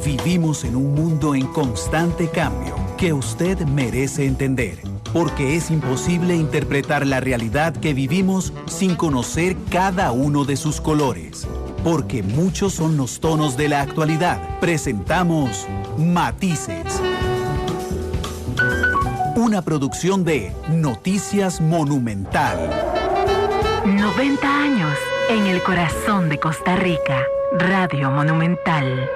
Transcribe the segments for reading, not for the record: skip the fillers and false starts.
Vivimos en un mundo en constante cambio que usted merece entender, porque es imposible interpretar la realidad que vivimos sin conocer cada uno de sus colores. Porque muchos son los tonos de la actualidad. Presentamos Matices. Una producción de Noticias Monumental. 90 años en el corazón de Costa Rica. Radio Monumental.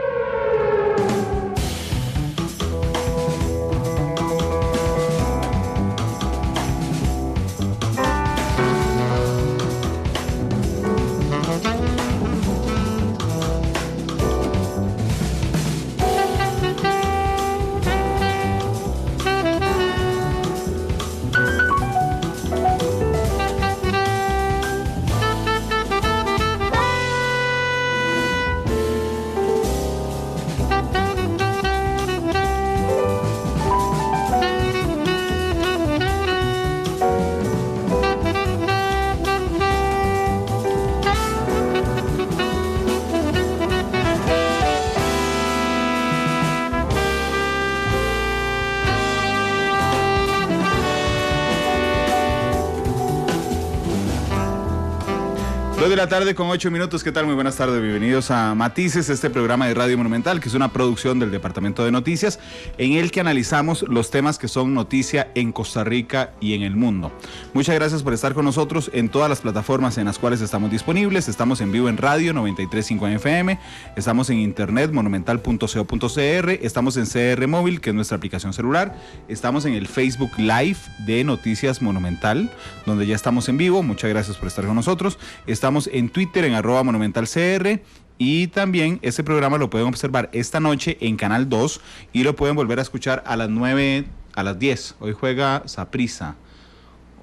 De la tarde con 8 minutos, ¿qué tal? Muy buenas tardes, bienvenidos a Matices, este programa de Radio Monumental, que es una producción del Departamento de Noticias, en el que analizamos los temas que son noticia en Costa Rica y en el mundo. Muchas gracias por estar con nosotros en todas las plataformas en las cuales estamos disponibles. Estamos en vivo en radio 93.5 FM, estamos en internet monumental.co.cr, estamos en CR Móvil, que es nuestra aplicación celular, estamos en el Facebook Live de Noticias Monumental, donde ya estamos en vivo. Muchas gracias por estar con nosotros. Estamos en Twitter en @monumentalcr, y también este programa lo pueden observar esta noche en Canal 2 y lo pueden volver a escuchar a las 9, a las 10. Hoy juega Saprissa.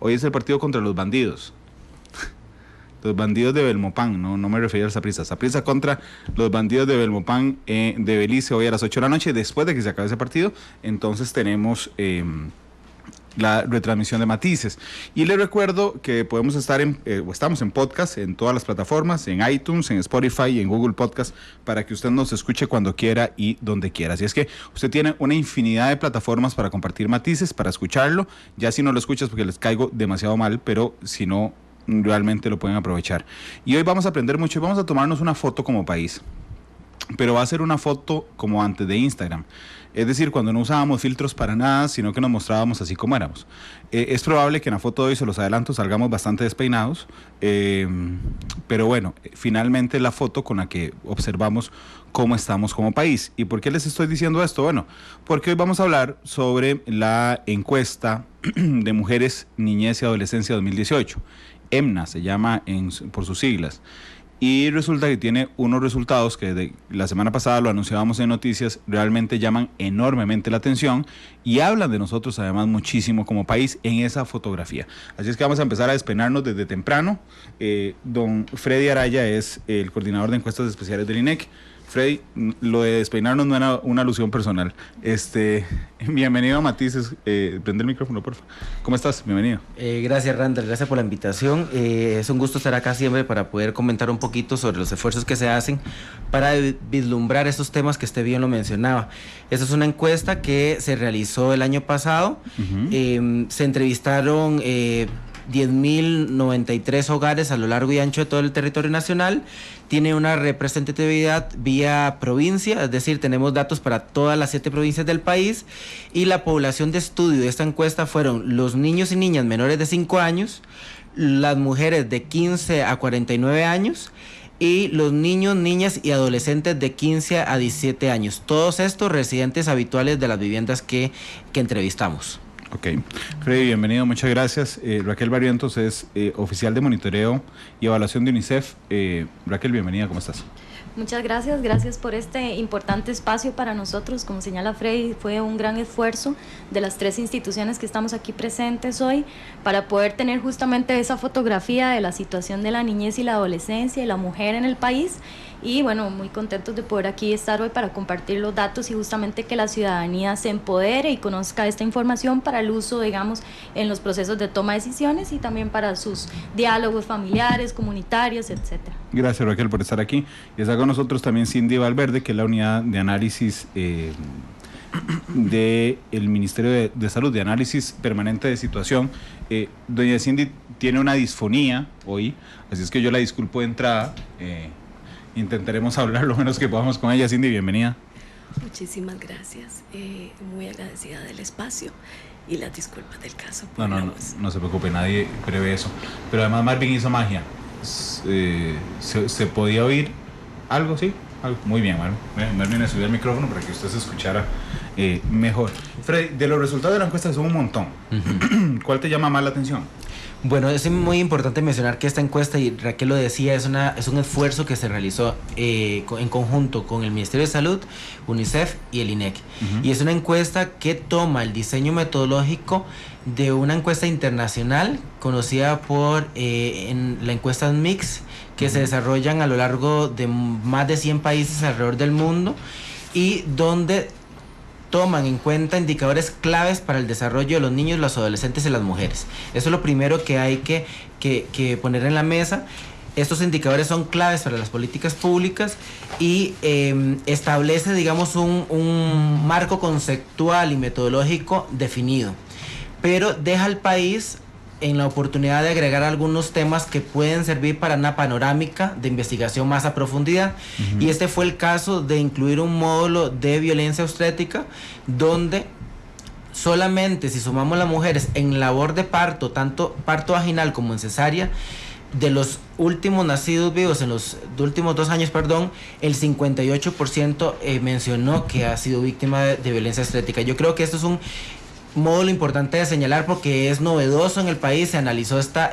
Hoy es el partido contra los bandidos. Los bandidos de Belmopán, no me refería a Saprissa. Saprissa contra los bandidos de Belmopán de Belice, hoy a las 8 de la noche, después de que se acabe ese partido. Entonces tenemos la retransmisión de Matices. Y les recuerdo que podemos estar estamos en podcast en todas las plataformas, en iTunes, en Spotify y en Google Podcast, para que usted nos escuche cuando quiera y donde quiera. Así es que usted tiene una infinidad de plataformas para compartir Matices, para escucharlo. Ya si no lo escuchas porque les caigo demasiado mal, pero si no, realmente lo pueden aprovechar. Y hoy vamos a aprender mucho y vamos a tomarnos una foto como país. Pero va a ser una foto como antes de Instagram. Es decir, cuando no usábamos filtros para nada, sino que nos mostrábamos así como éramos. Es probable que en la foto de hoy, se los adelanto, salgamos bastante despeinados, pero bueno, finalmente la foto con la que observamos cómo estamos como país. ¿Y por qué les estoy diciendo esto? Bueno, porque hoy vamos a hablar sobre la encuesta de Mujeres, Niñez y Adolescencia 2018. EMNA se llama por sus siglas. Y resulta que tiene unos resultados que la semana pasada lo anunciábamos en noticias, realmente llaman enormemente la atención y hablan de nosotros además muchísimo como país en esa fotografía. Así es que vamos a empezar a despeinarnos desde temprano. Don Freddy Araya es el coordinador de encuestas especiales del INEC. Freddy, lo de despeinarnos no era una alusión personal. Bienvenido a Matices. Prende el micrófono, por favor. ¿Cómo estás? Bienvenido. Gracias, Randall. Gracias por la invitación. Es un gusto estar acá siempre para poder comentar un poquito sobre los esfuerzos que se hacen para vislumbrar estos temas que usted bien lo mencionaba. Esta es una encuesta que se realizó el año pasado. Se entrevistaron 10.093 hogares a lo largo y ancho de todo el territorio nacional. Tiene una representatividad vía provincia, es decir, tenemos datos para todas las 7 provincias del país, y la población de estudio de esta encuesta fueron los niños y niñas menores de 5 años, las mujeres de 15 a 49 años y los niños, niñas y adolescentes de 15 a 17 años. Todos estos residentes habituales de las viviendas que entrevistamos. Ok, Freddy, bienvenido, muchas gracias. Raquel Barrientos es oficial de monitoreo y evaluación de UNICEF. Raquel, bienvenida, ¿cómo estás? Muchas gracias por este importante espacio para nosotros. Como señala Freddy, fue un gran esfuerzo de las 3 instituciones que estamos aquí presentes hoy para poder tener justamente esa fotografía de la situación de la niñez y la adolescencia y la mujer en el país, y bueno, muy contentos de poder aquí estar hoy para compartir los datos y justamente que la ciudadanía se empodere y conozca esta información para el uso, digamos, en los procesos de toma de decisiones y también para sus diálogos familiares, comunitarios, etcétera. Gracias, Raquel, por estar aquí. Y está con nosotros también Cindy Valverde, que es la unidad de análisis del Ministerio de Salud, de análisis permanente de situación. Doña Cindy tiene una disfonía hoy, así es que yo la disculpo de entrada. Intentaremos hablar lo menos que podamos con ella. Cindy, bienvenida. Muchísimas gracias, muy agradecida del espacio y las disculpas del caso. No se preocupe, nadie prevé eso. Pero además Marvin hizo magia. ¿Se podía oír algo, sí? Algo. Muy bien, Marvin me subió el micrófono para que usted se escuchara mejor. Freddy, de los resultados de la encuesta son un montón. ¿Cuál te llama más la atención? Bueno, es muy importante mencionar que esta encuesta, y Raquel lo decía, es un esfuerzo que se realizó en conjunto con el Ministerio de Salud, UNICEF y el INEC. Y es una encuesta que toma el diseño metodológico de una encuesta internacional conocida por en la encuesta Mix, que se desarrollan a lo largo de más de 100 países alrededor del mundo y donde toman en cuenta indicadores claves para el desarrollo de los niños, los adolescentes y las mujeres. Eso es lo primero que hay que poner en la mesa. Estos indicadores son claves para las políticas públicas y establece, digamos, un marco conceptual y metodológico definido, pero deja al país en la oportunidad de agregar algunos temas que pueden servir para una panorámica de investigación más a profundidad. Y este fue el caso de incluir un módulo de violencia obstétrica donde solamente si sumamos las mujeres en labor de parto, tanto parto vaginal como en cesárea, de los últimos nacidos vivos en los últimos 2 años, el 58% mencionó que ha sido víctima de violencia obstétrica. Yo creo que esto es un módulo importante de señalar porque es novedoso en el país. Se analizó esta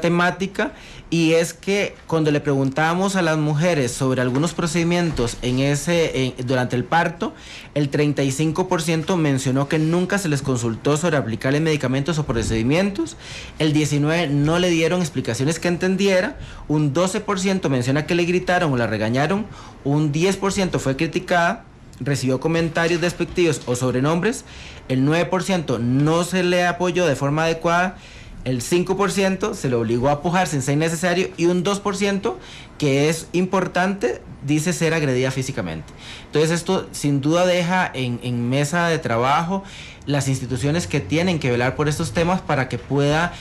temática, y es que cuando le preguntábamos a las mujeres sobre algunos procedimientos durante el parto, el 35% mencionó que nunca se les consultó sobre aplicarles medicamentos o procedimientos, el 19% no le dieron explicaciones que entendiera, un 12% menciona que le gritaron o la regañaron, un 10% fue criticada, recibió comentarios despectivos o sobrenombres, el 9% no se le apoyó de forma adecuada, el 5% se le obligó a pujar sin ser necesario y un 2%, que es importante, dice ser agredida físicamente. Entonces esto sin duda deja en mesa de trabajo las instituciones que tienen que velar por estos temas para que pueda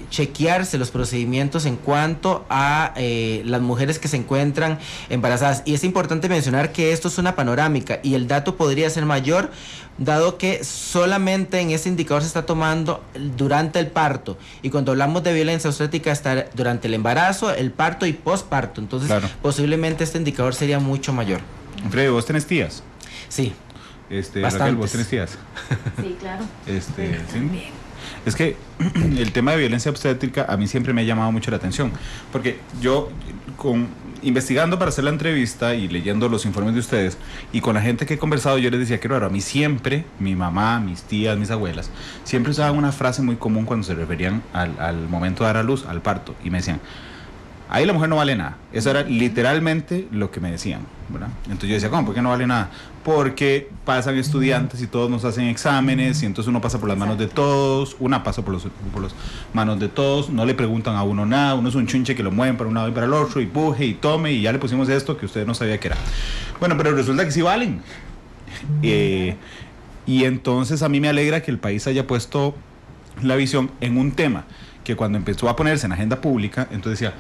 chequearse los procedimientos en cuanto a las mujeres que se encuentran embarazadas. Y es importante mencionar que esto es una panorámica y el dato podría ser mayor, dado que solamente en este indicador se está tomando durante el parto, y cuando hablamos de violencia obstétrica está durante el embarazo, el parto y posparto. Entonces claro, posiblemente este indicador sería mucho mayor. Freddy, ¿vos tenés tías? Sí. Raquel, ¿vos tenés tías? Sí, claro. ¿Sí? Es que el tema de violencia obstétrica a mí siempre me ha llamado mucho la atención, porque yo investigando para hacer la entrevista y leyendo los informes de ustedes y con la gente que he conversado, yo les decía que raro, a mí siempre, mi mamá, mis tías, mis abuelas, siempre usaban una frase muy común cuando se referían al momento de dar a luz, al parto, y me decían: ahí la mujer no vale nada. Eso era literalmente lo que me decían, ¿verdad? Entonces yo decía, ¿cómo? ¿Por qué no vale nada? Porque pasan estudiantes y todos nos hacen exámenes y entonces uno pasa por las manos de todos, una pasa por las manos de todos, no le preguntan a uno nada, uno es un chunche que lo mueven para un lado y para el otro, y puje y tome, y ya le pusimos esto que usted no sabía que era. Bueno, pero resulta que sí valen. Y entonces a mí me alegra que el país haya puesto la visión en un tema que cuando empezó a ponerse en agenda pública, entonces decía,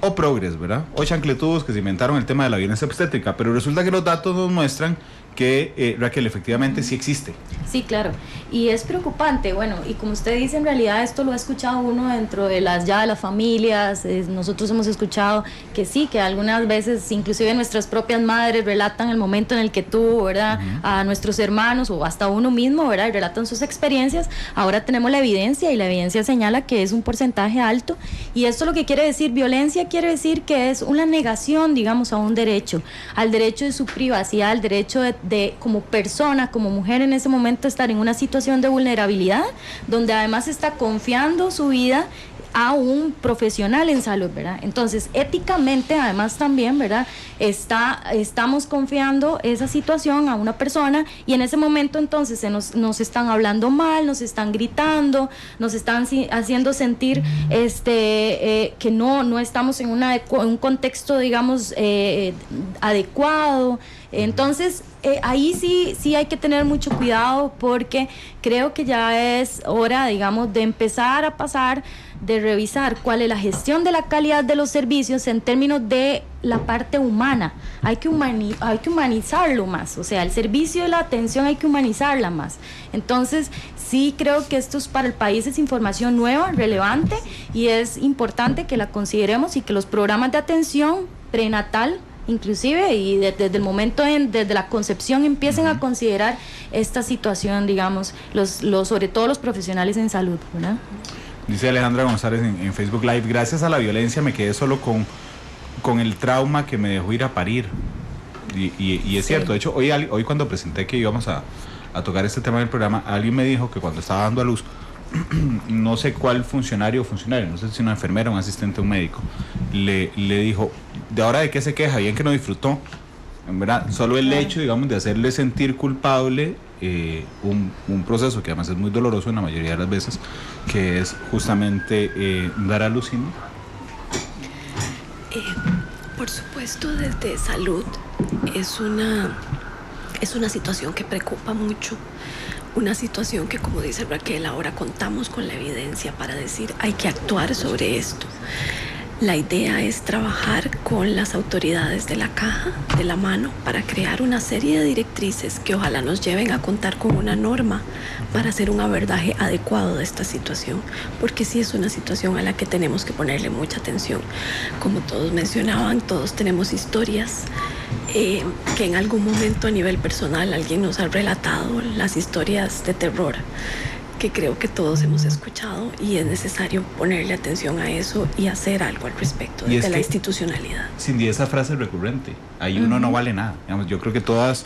o progres, ¿verdad? O chancletudos que se inventaron el tema de la violencia obstétrica, pero resulta que los datos nos muestran que, Raquel, efectivamente sí existe. Sí, claro, y es preocupante, bueno, y como usted dice, en realidad esto lo ha escuchado uno dentro de las familias, nosotros hemos escuchado que sí, que algunas veces, inclusive nuestras propias madres relatan el momento en el que tuvo, ¿verdad?, a nuestros hermanos o hasta uno mismo, ¿verdad?, y relatan sus experiencias. Ahora tenemos la evidencia, y la evidencia señala que es un porcentaje alto, y esto lo que quiere decir, violencia quiere decir que es una negación, digamos, a un derecho, al derecho de su privacidad, al derecho de como persona, como mujer en ese momento estar en una situación de vulnerabilidad, donde además está confiando su vida a un profesional en salud, ¿verdad? Entonces, éticamente, además también, ¿verdad? Estamos confiando esa situación a una persona y en ese momento entonces nos están hablando mal, nos están gritando, nos están haciendo sentir que no estamos en un contexto, digamos, adecuado. Entonces, ahí sí hay que tener mucho cuidado porque creo que ya es hora, digamos, de empezar a pasar, de revisar cuál es la gestión de la calidad de los servicios en términos de la parte humana. Hay que humanizarlo más, o sea, el servicio y la atención hay que humanizarla más. Entonces, sí creo que esto para el país es información nueva, relevante, y es importante que la consideremos y que los programas de atención prenatal inclusive y desde el momento desde la concepción empiecen a considerar esta situación, digamos, sobre todo los profesionales en salud, ¿verdad? Dice Alejandra González en Facebook Live: gracias a la violencia me quedé solo con el trauma que me dejó ir a parir. Y es cierto. De hecho, hoy cuando presenté que íbamos a tocar este tema del programa, alguien me dijo que cuando estaba dando a luz, no sé cuál funcionario, no sé si una enfermera, un asistente, un médico, le dijo: ¿de ahora de qué se queja? Bien que no disfrutó, en verdad. Solo el hecho, digamos, de hacerle sentir culpable un proceso que además es muy doloroso en la mayoría de las veces, que es justamente dar a luz. Por supuesto, desde salud es una situación que preocupa mucho. Una situación que, como dice Raquel, ahora contamos con la evidencia para decir hay que actuar sobre esto. La idea es trabajar con las autoridades de la caja, de la mano, para crear una serie de directrices que ojalá nos lleven a contar con una norma para hacer un abordaje adecuado de esta situación, porque sí es una situación a la que tenemos que ponerle mucha atención. Como todos mencionaban, todos tenemos historias que en algún momento a nivel personal alguien nos ha relatado, las historias de terror que creo que todos hemos escuchado, y es necesario ponerle atención a eso y hacer algo al respecto desde la institucionalidad. Cindy, esa frase es recurrente, ahí uno no vale nada. Digamos, yo creo que todas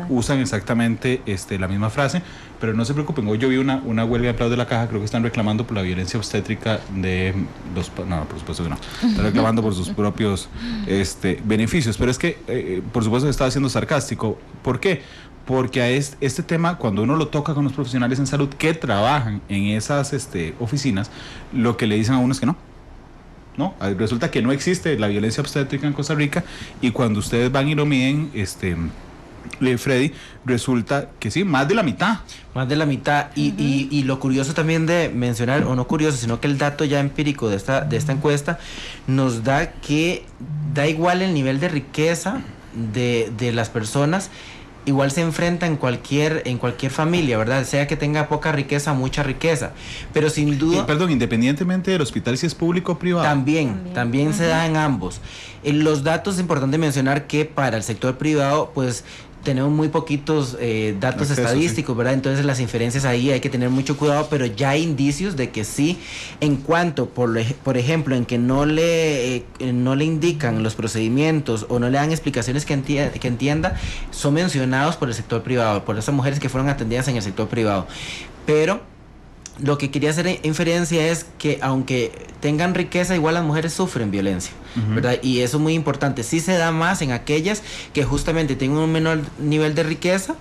usan exactamente la misma frase, pero no se preocupen. Hoy yo vi una huelga de empleados de la caja, creo que están reclamando por la violencia obstétrica de los... No, por supuesto que no. Están reclamando por sus propios beneficios, pero es que, por supuesto que estaba siendo sarcástico. ¿Por qué? Porque a este tema, cuando uno lo toca con los profesionales en salud que trabajan en esas oficinas, lo que le dicen a uno es que no. No, resulta que no existe la violencia obstétrica en Costa Rica, y cuando ustedes van y lo miden, Freddy, resulta que sí, más de la mitad. Más de la mitad. Y lo curioso también de mencionar, o no curioso, sino que el dato ya empírico de esta encuesta nos da que da igual el nivel de riqueza de las personas. Igual se enfrenta en cualquier familia, ¿verdad? Sea que tenga poca riqueza o mucha riqueza. Pero sin duda... Perdón, independientemente del hospital, si es público o privado. También se da en ambos. En los datos es importante mencionar que para el sector privado, pues tenemos muy poquitos datos estadísticos, ¿verdad? Entonces las inferencias ahí hay que tener mucho cuidado, pero ya hay indicios de que sí, en cuanto, por ejemplo, en que no le indican los procedimientos o no le dan explicaciones que entienda, son mencionados por el sector privado, por esas mujeres que fueron atendidas en el sector privado. Pero lo que quería hacer inferencia es que aunque tengan riqueza, igual las mujeres sufren violencia, ¿verdad? Y eso es muy importante. Sí se da más en aquellas que justamente tienen un menor nivel de riqueza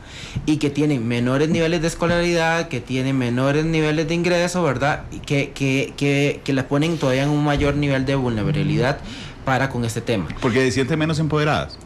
y que tienen menores niveles de escolaridad, que tienen menores niveles de ingreso, ¿verdad? Y que las ponen todavía en un mayor nivel de vulnerabilidad para con este tema. Porque se sienten menos empoderadas.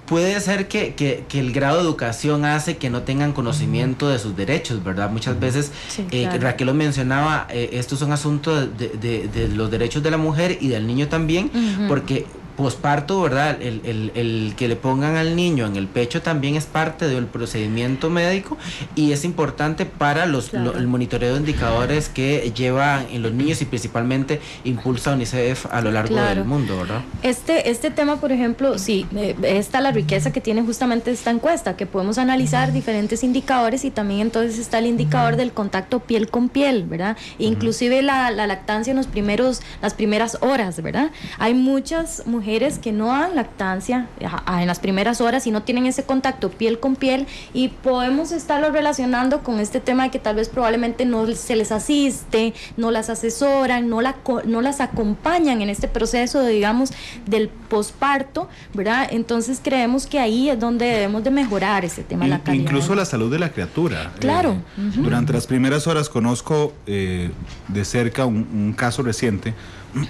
Puede ser que el grado de educación hace que no tengan conocimiento de sus derechos, ¿verdad? Muchas veces, claro. Raquel lo mencionaba, estos son asuntos de los derechos de la mujer y del niño también, porque posparto, ¿verdad? El que le pongan al niño en el pecho también es parte del procedimiento médico y es importante para el monitoreo de indicadores que lleva en los niños y principalmente impulsa UNICEF a lo largo del mundo, ¿verdad? Este tema, por ejemplo, sí, está la riqueza que tiene justamente esta encuesta, que podemos analizar diferentes indicadores, y también entonces está el indicador del contacto piel con piel, ¿verdad? Inclusive la lactancia en las primeras horas, ¿verdad? Hay muchas mujeres mujeres que no dan lactancia en las primeras horas y no tienen ese contacto piel con piel, y podemos estarlo relacionando con este tema de que tal vez probablemente no se les asiste, no las asesoran, no las acompañan en este proceso, digamos, del posparto, ¿verdad? Entonces creemos que ahí es donde debemos de mejorar ese tema de la calidad. Incluso la salud de la criatura. Claro. Durante las primeras horas conozco de cerca un caso reciente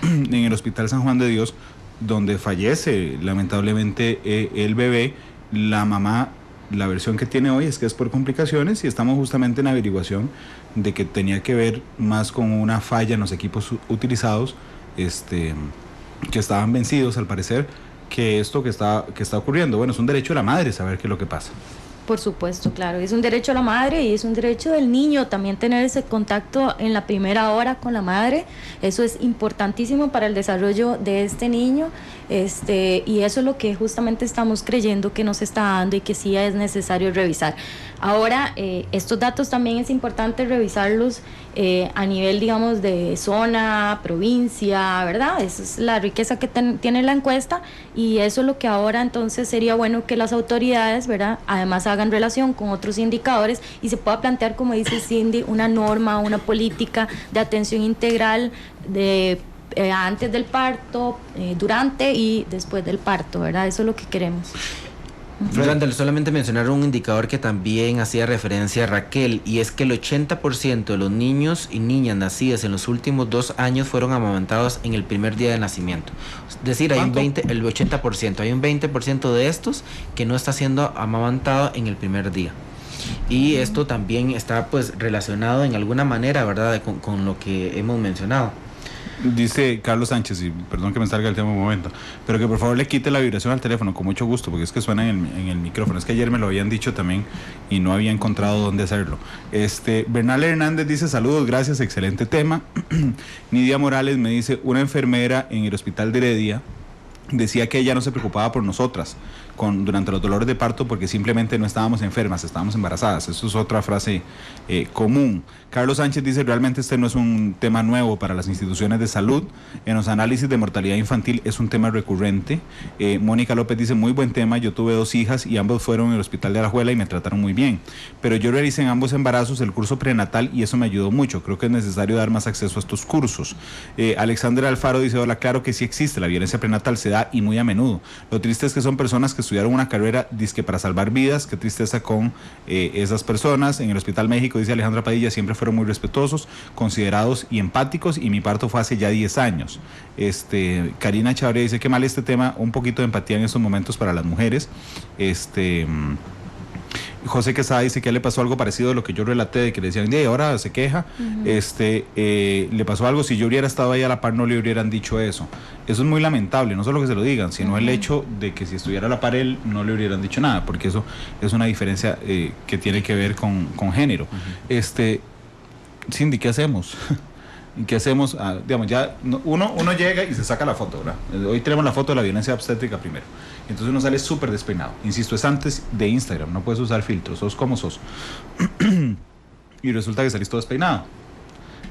en el Hospital San Juan de Dios, donde fallece lamentablemente el bebé. La mamá, la versión que tiene hoy es que es por complicaciones, y estamos justamente en averiguación de que tenía que ver más con una falla en los equipos utilizados, que estaban vencidos al parecer, que esto que está ocurriendo. Bueno, es un derecho de la madre saber qué es lo que pasa. Por supuesto, claro, es un derecho a la madre y es un derecho del niño también tener ese contacto en la primera hora con la madre. Eso es importantísimo para el desarrollo de este niño, y eso es lo que justamente estamos creyendo que nos está dando y que sí es necesario revisar. Ahora, estos datos también es importante revisarlos a nivel, digamos, de zona, provincia, ¿verdad? Esa es la riqueza que tiene la encuesta, y eso es lo que ahora entonces sería bueno que las autoridades, ¿verdad?, además hagan relación con otros indicadores y se pueda plantear, como dice Cindy, una norma, una política de atención integral de antes del parto, durante y después del parto, ¿verdad? Eso es lo que queremos. Fernando, solamente mencionar un indicador que también hacía referencia a Raquel, y es que el 80% de los niños y niñas nacidas en los últimos 2 años fueron amamantados en el primer día de nacimiento. Es decir, hay el 80%, hay un 20% de estos que no está siendo amamantado en el primer día. Y esto también está pues relacionado en alguna manera, ¿verdad?, con lo que hemos mencionado. Dice Carlos Sánchez, y perdón que me salga el tema un momento, pero que por favor le quite la vibración al teléfono, con mucho gusto, porque es que suena en el micrófono. Es que ayer me lo habían dicho también y no había encontrado dónde hacerlo. Bernal Hernández dice: saludos, gracias, excelente tema. Nidia Morales me dice: una enfermera en el hospital de Heredia decía que ella no se preocupaba por nosotras durante los dolores de parto porque simplemente no estábamos enfermas, estábamos embarazadas. Eso es otra frase común. Carlos Sánchez dice: realmente este no es un tema nuevo para las instituciones de salud. En los análisis de mortalidad infantil es un tema recurrente. Mónica López dice: muy buen tema, yo tuve 2 hijas y ambos fueron en el hospital de Alajuela y me trataron muy bien, pero yo realicé en ambos embarazos el curso prenatal y eso me ayudó mucho. Creo que es necesario dar más acceso a estos cursos. Alexander Alfaro dice: hola, claro que sí existe, la violencia prenatal se da y muy a menudo. Lo triste es que son personas que estudiaron una carrera dizque para salvar vidas. Qué tristeza con esas personas. En el Hospital México, dice Alejandra Padilla, siempre fueron muy respetuosos, considerados y empáticos, y mi parto fue hace ya 10 años. Karina Chavarría dice: qué mal este tema, un poquito de empatía en estos momentos para las mujeres. José Quesada dice que le pasó algo parecido a lo que yo relaté, de que le decían: ahora se queja. Le pasó algo, si yo hubiera estado ahí a la par no le hubieran dicho eso. Eso es muy lamentable, no solo que se lo digan, sino el hecho de que si estuviera a la par él no le hubieran dicho nada, porque eso es una diferencia que tiene que ver con género. Cindy, ¿qué hacemos? ¿Qué hacemos? Digamos, ya uno llega y se saca la foto, ¿verdad? Hoy tenemos la foto de la violencia obstétrica primero. Entonces uno sale súper despeinado. Insisto, es antes de Instagram, no puedes usar filtros, sos como sos. Y resulta que salís todo despeinado.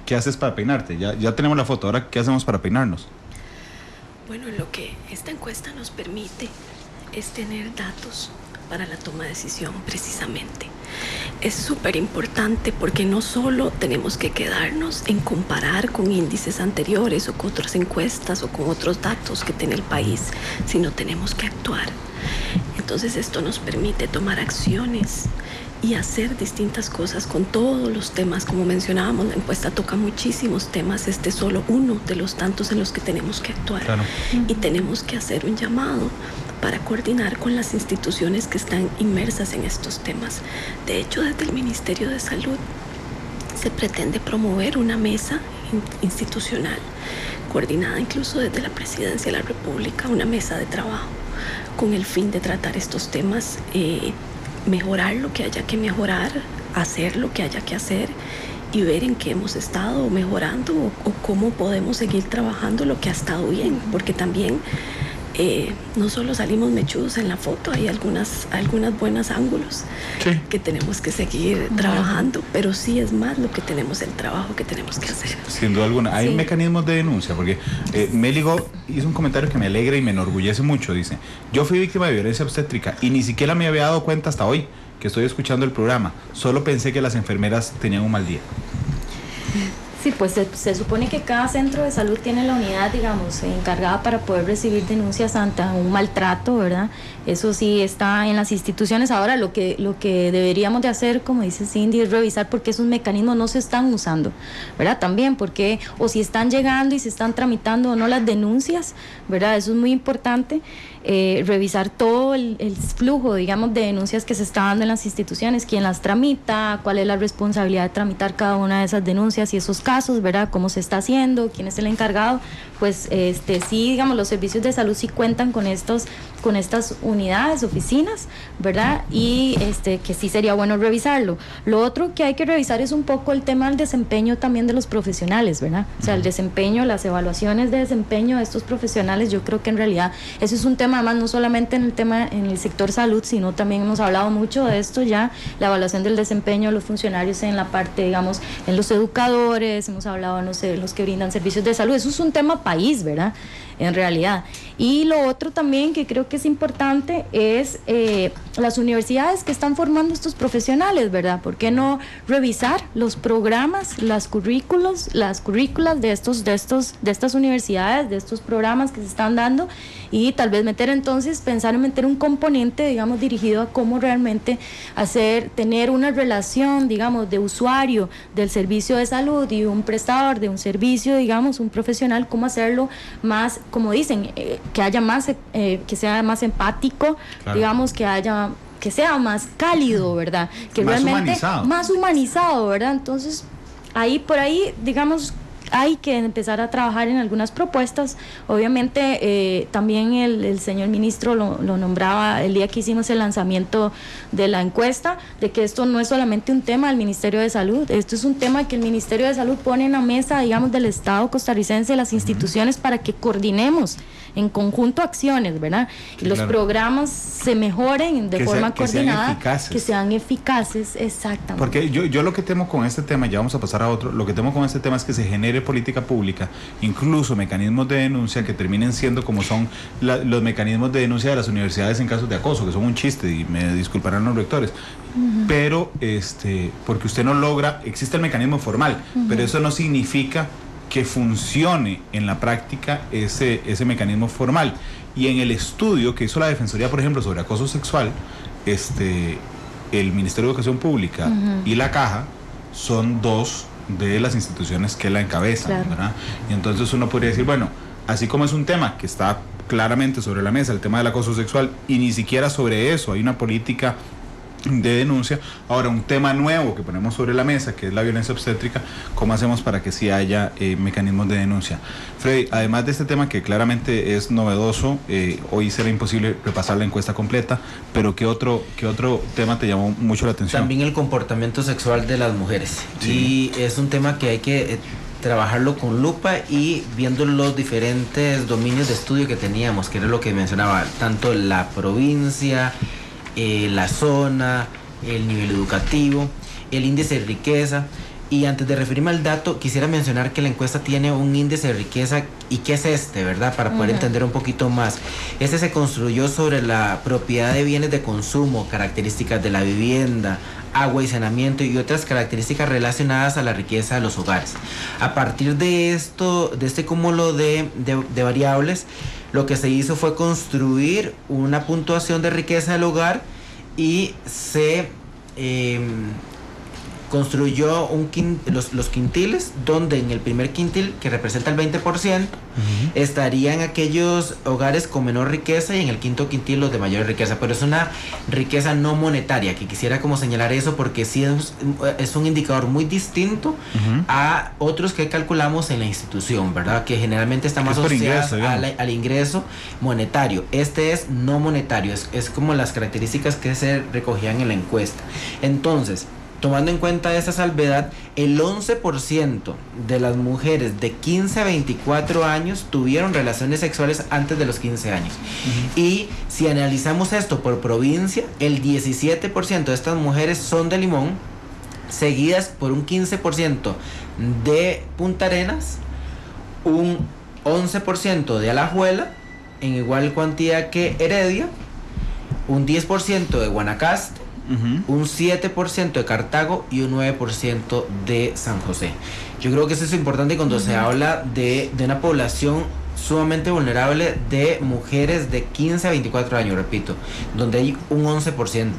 ¿Qué haces para peinarte? Ya tenemos la foto, ahora ¿qué hacemos para peinarnos? Bueno, lo que esta encuesta nos permite es tener datos para la toma de decisión, precisamente. Es súper importante porque no solo tenemos que quedarnos en comparar con índices anteriores o con otras encuestas o con otros datos que tiene el país, sino tenemos que actuar. Entonces esto nos permite tomar acciones y hacer distintas cosas con todos los temas. Como mencionábamos, la encuesta toca muchísimos temas. Este es solo uno de los tantos en los que tenemos que actuar. Claro. Y tenemos que hacer un llamado para coordinar con las instituciones que están inmersas en estos temas. De hecho, desde el Ministerio de Salud se pretende promover una mesa institucional, coordinada incluso desde la Presidencia de la República, una mesa de trabajo, con el fin de tratar estos temas, mejorar lo que haya que mejorar, hacer lo que haya que hacer y ver en qué hemos estado mejorando o cómo podemos seguir trabajando lo que ha estado bien, porque también no solo salimos mechudos en la foto, hay algunas buenos ángulos que tenemos que seguir trabajando, pero sí es más lo que tenemos, el trabajo que tenemos que hacer. Sin duda alguna. Hay mecanismos de denuncia, porque Méligo hizo un comentario que me alegra y me enorgullece mucho. Dice: yo fui víctima de violencia obstétrica y ni siquiera me había dado cuenta hasta hoy que estoy escuchando el programa. Solo pensé que las enfermeras tenían un mal día. Sí, pues se supone que cada centro de salud tiene la unidad, digamos, encargada para poder recibir denuncias ante un maltrato, ¿verdad? Eso sí está en las instituciones. Ahora lo que deberíamos de hacer, como dice Cindy, es revisar por qué esos mecanismos no se están usando, ¿verdad? También porque, o si están llegando y se están tramitando o no las denuncias, ¿verdad? Eso es muy importante. Revisar todo el flujo, digamos, de denuncias que se está dando en las instituciones, quién las tramita, cuál es la responsabilidad de tramitar cada una de esas denuncias y esos casos, ¿verdad? Cómo se está haciendo, quién es el encargado. Pues sí, digamos, los servicios de salud sí cuentan con estas unidades, oficinas, ¿verdad? Y que sí sería bueno revisarlo. Lo otro que hay que revisar es un poco el tema del desempeño también de los profesionales, ¿verdad? O sea, el desempeño, las evaluaciones de desempeño de estos profesionales, yo creo que en realidad eso es un tema, además, no solamente en el sector salud, sino también hemos hablado mucho de esto ya, la evaluación del desempeño de los funcionarios en la parte, digamos, en los educadores, hemos hablado, no sé, los que brindan servicios de salud. Eso es un tema país, ¿verdad? En realidad. Y lo otro también que creo que es importante es las universidades que están formando estos profesionales, ¿verdad? ¿Por qué no revisar los programas, las currículas de estas universidades, de estos programas que se están dando, y tal vez pensar en meter un componente, digamos, dirigido a cómo realmente tener una relación, digamos, de usuario del servicio de salud y un prestador de un servicio, digamos, un profesional, cómo hacerlo más, como dicen, que sea más empático, claro. Digamos, que sea más cálido, ¿verdad? Que más realmente más humanizado, ¿verdad? Entonces, por ahí, digamos, hay que empezar a trabajar en algunas propuestas. Obviamente, también el señor ministro lo nombraba el día que hicimos el lanzamiento de la encuesta, de que esto no es solamente un tema del Ministerio de Salud, esto es un tema que el Ministerio de Salud pone en la mesa, digamos, del Estado costarricense, las instituciones, para que coordinemos en conjunto acciones, ¿verdad? Y los programas se mejoren de forma coordinada, que sean eficaces, exactamente. Porque yo lo que temo con este tema, ya vamos a pasar a otro, lo que temo con este tema es que se genere política pública, incluso mecanismos de denuncia que terminen siendo como son los mecanismos de denuncia de las universidades en casos de acoso, que son un chiste, y me disculparán los rectores, pero porque usted no logra, existe el mecanismo formal, pero eso no significa que funcione en la práctica ese mecanismo formal. Y en el estudio que hizo la Defensoría, por ejemplo, sobre acoso sexual, el Ministerio de Educación Pública y la Caja son dos de las instituciones que la encabezan, claro. ¿Verdad? Y entonces uno podría decir, bueno, así como es un tema que está claramente sobre la mesa, el tema del acoso sexual, y ni siquiera sobre eso hay una política de denuncia. Ahora, un tema nuevo que ponemos sobre la mesa, que es la violencia obstétrica, ¿cómo hacemos para que sí haya mecanismos de denuncia? Freddy, además de este tema que claramente es novedoso, hoy será imposible repasar la encuesta completa, pero ¿qué otro tema te llamó mucho la atención? También el comportamiento sexual de las mujeres. Sí. Y es un tema que hay que trabajarlo con lupa y viendo los diferentes dominios de estudio que teníamos, que era lo que mencionaba, tanto la provincia, la zona, el nivel educativo, el índice de riqueza. Y antes de referirme al dato, quisiera mencionar que la encuesta tiene un índice de riqueza. ¿Y qué es verdad? Para poder entender un poquito más. Se construyó sobre la propiedad de bienes de consumo, características de la vivienda, agua y saneamiento y otras características relacionadas a la riqueza de los hogares. A partir de este cúmulo de variables, lo que se hizo fue construir una puntuación de riqueza del hogar y se construyó los quintiles, donde en el primer quintil, que representa el 20%, estarían aquellos hogares con menor riqueza, y en el quinto quintil los de mayor riqueza. Pero es una riqueza no monetaria, que quisiera como señalar eso, porque sí es un indicador muy distinto a otros que calculamos en la institución, ¿verdad? Que generalmente está más asociado al ingreso monetario. Este es no monetario, es como las características que se recogían en la encuesta. Entonces, tomando en cuenta esa salvedad, el 11% de las mujeres de 15 a 24 años tuvieron relaciones sexuales antes de los 15 años. Y si analizamos esto por provincia, el 17% de estas mujeres son de Limón, seguidas por un 15% de Punta Arenas, un 11% de Alajuela, en igual cuantía que Heredia, un 10% de Guanacaste, un 7% de Cartago y un 9% de San José. Yo creo que eso es importante cuando se habla de una población sumamente vulnerable de mujeres de 15 a 24 años, repito, donde hay un 11%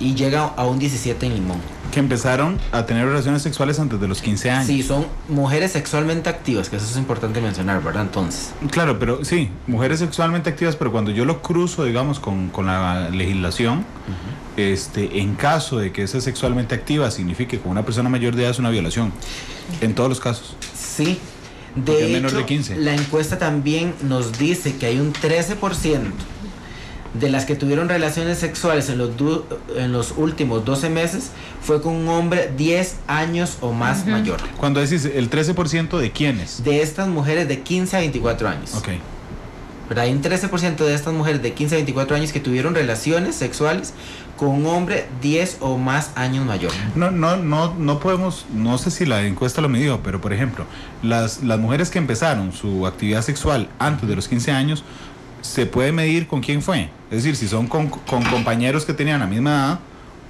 y llega a un 17% en Limón. Que empezaron a tener relaciones sexuales antes de los 15 años. Sí, son mujeres sexualmente activas, que eso es importante mencionar, ¿verdad? Entonces. Claro, pero sí, mujeres sexualmente activas, pero cuando yo lo cruzo, digamos, con la legislación, en caso de que sea sexualmente activa signifique con una persona mayor de edad, es una violación. En todos los casos. Sí. Porque De hecho, menor de 15. La encuesta también nos dice que hay un 13% de las que tuvieron relaciones sexuales en los últimos 12 meses fue con un hombre 10 años o más mayor. Cuando decís el 13% de quiénes. De estas mujeres de 15 a 24 años. Ok. Pero hay un 13% de estas mujeres de 15 a 24 años que tuvieron relaciones sexuales con un hombre 10 o más años mayor. No podemos, no sé si la encuesta lo midió, pero por ejemplo, las mujeres que empezaron su actividad sexual antes de los 15 años, se puede medir con quién fue. Es decir, si son con compañeros que tenían la misma edad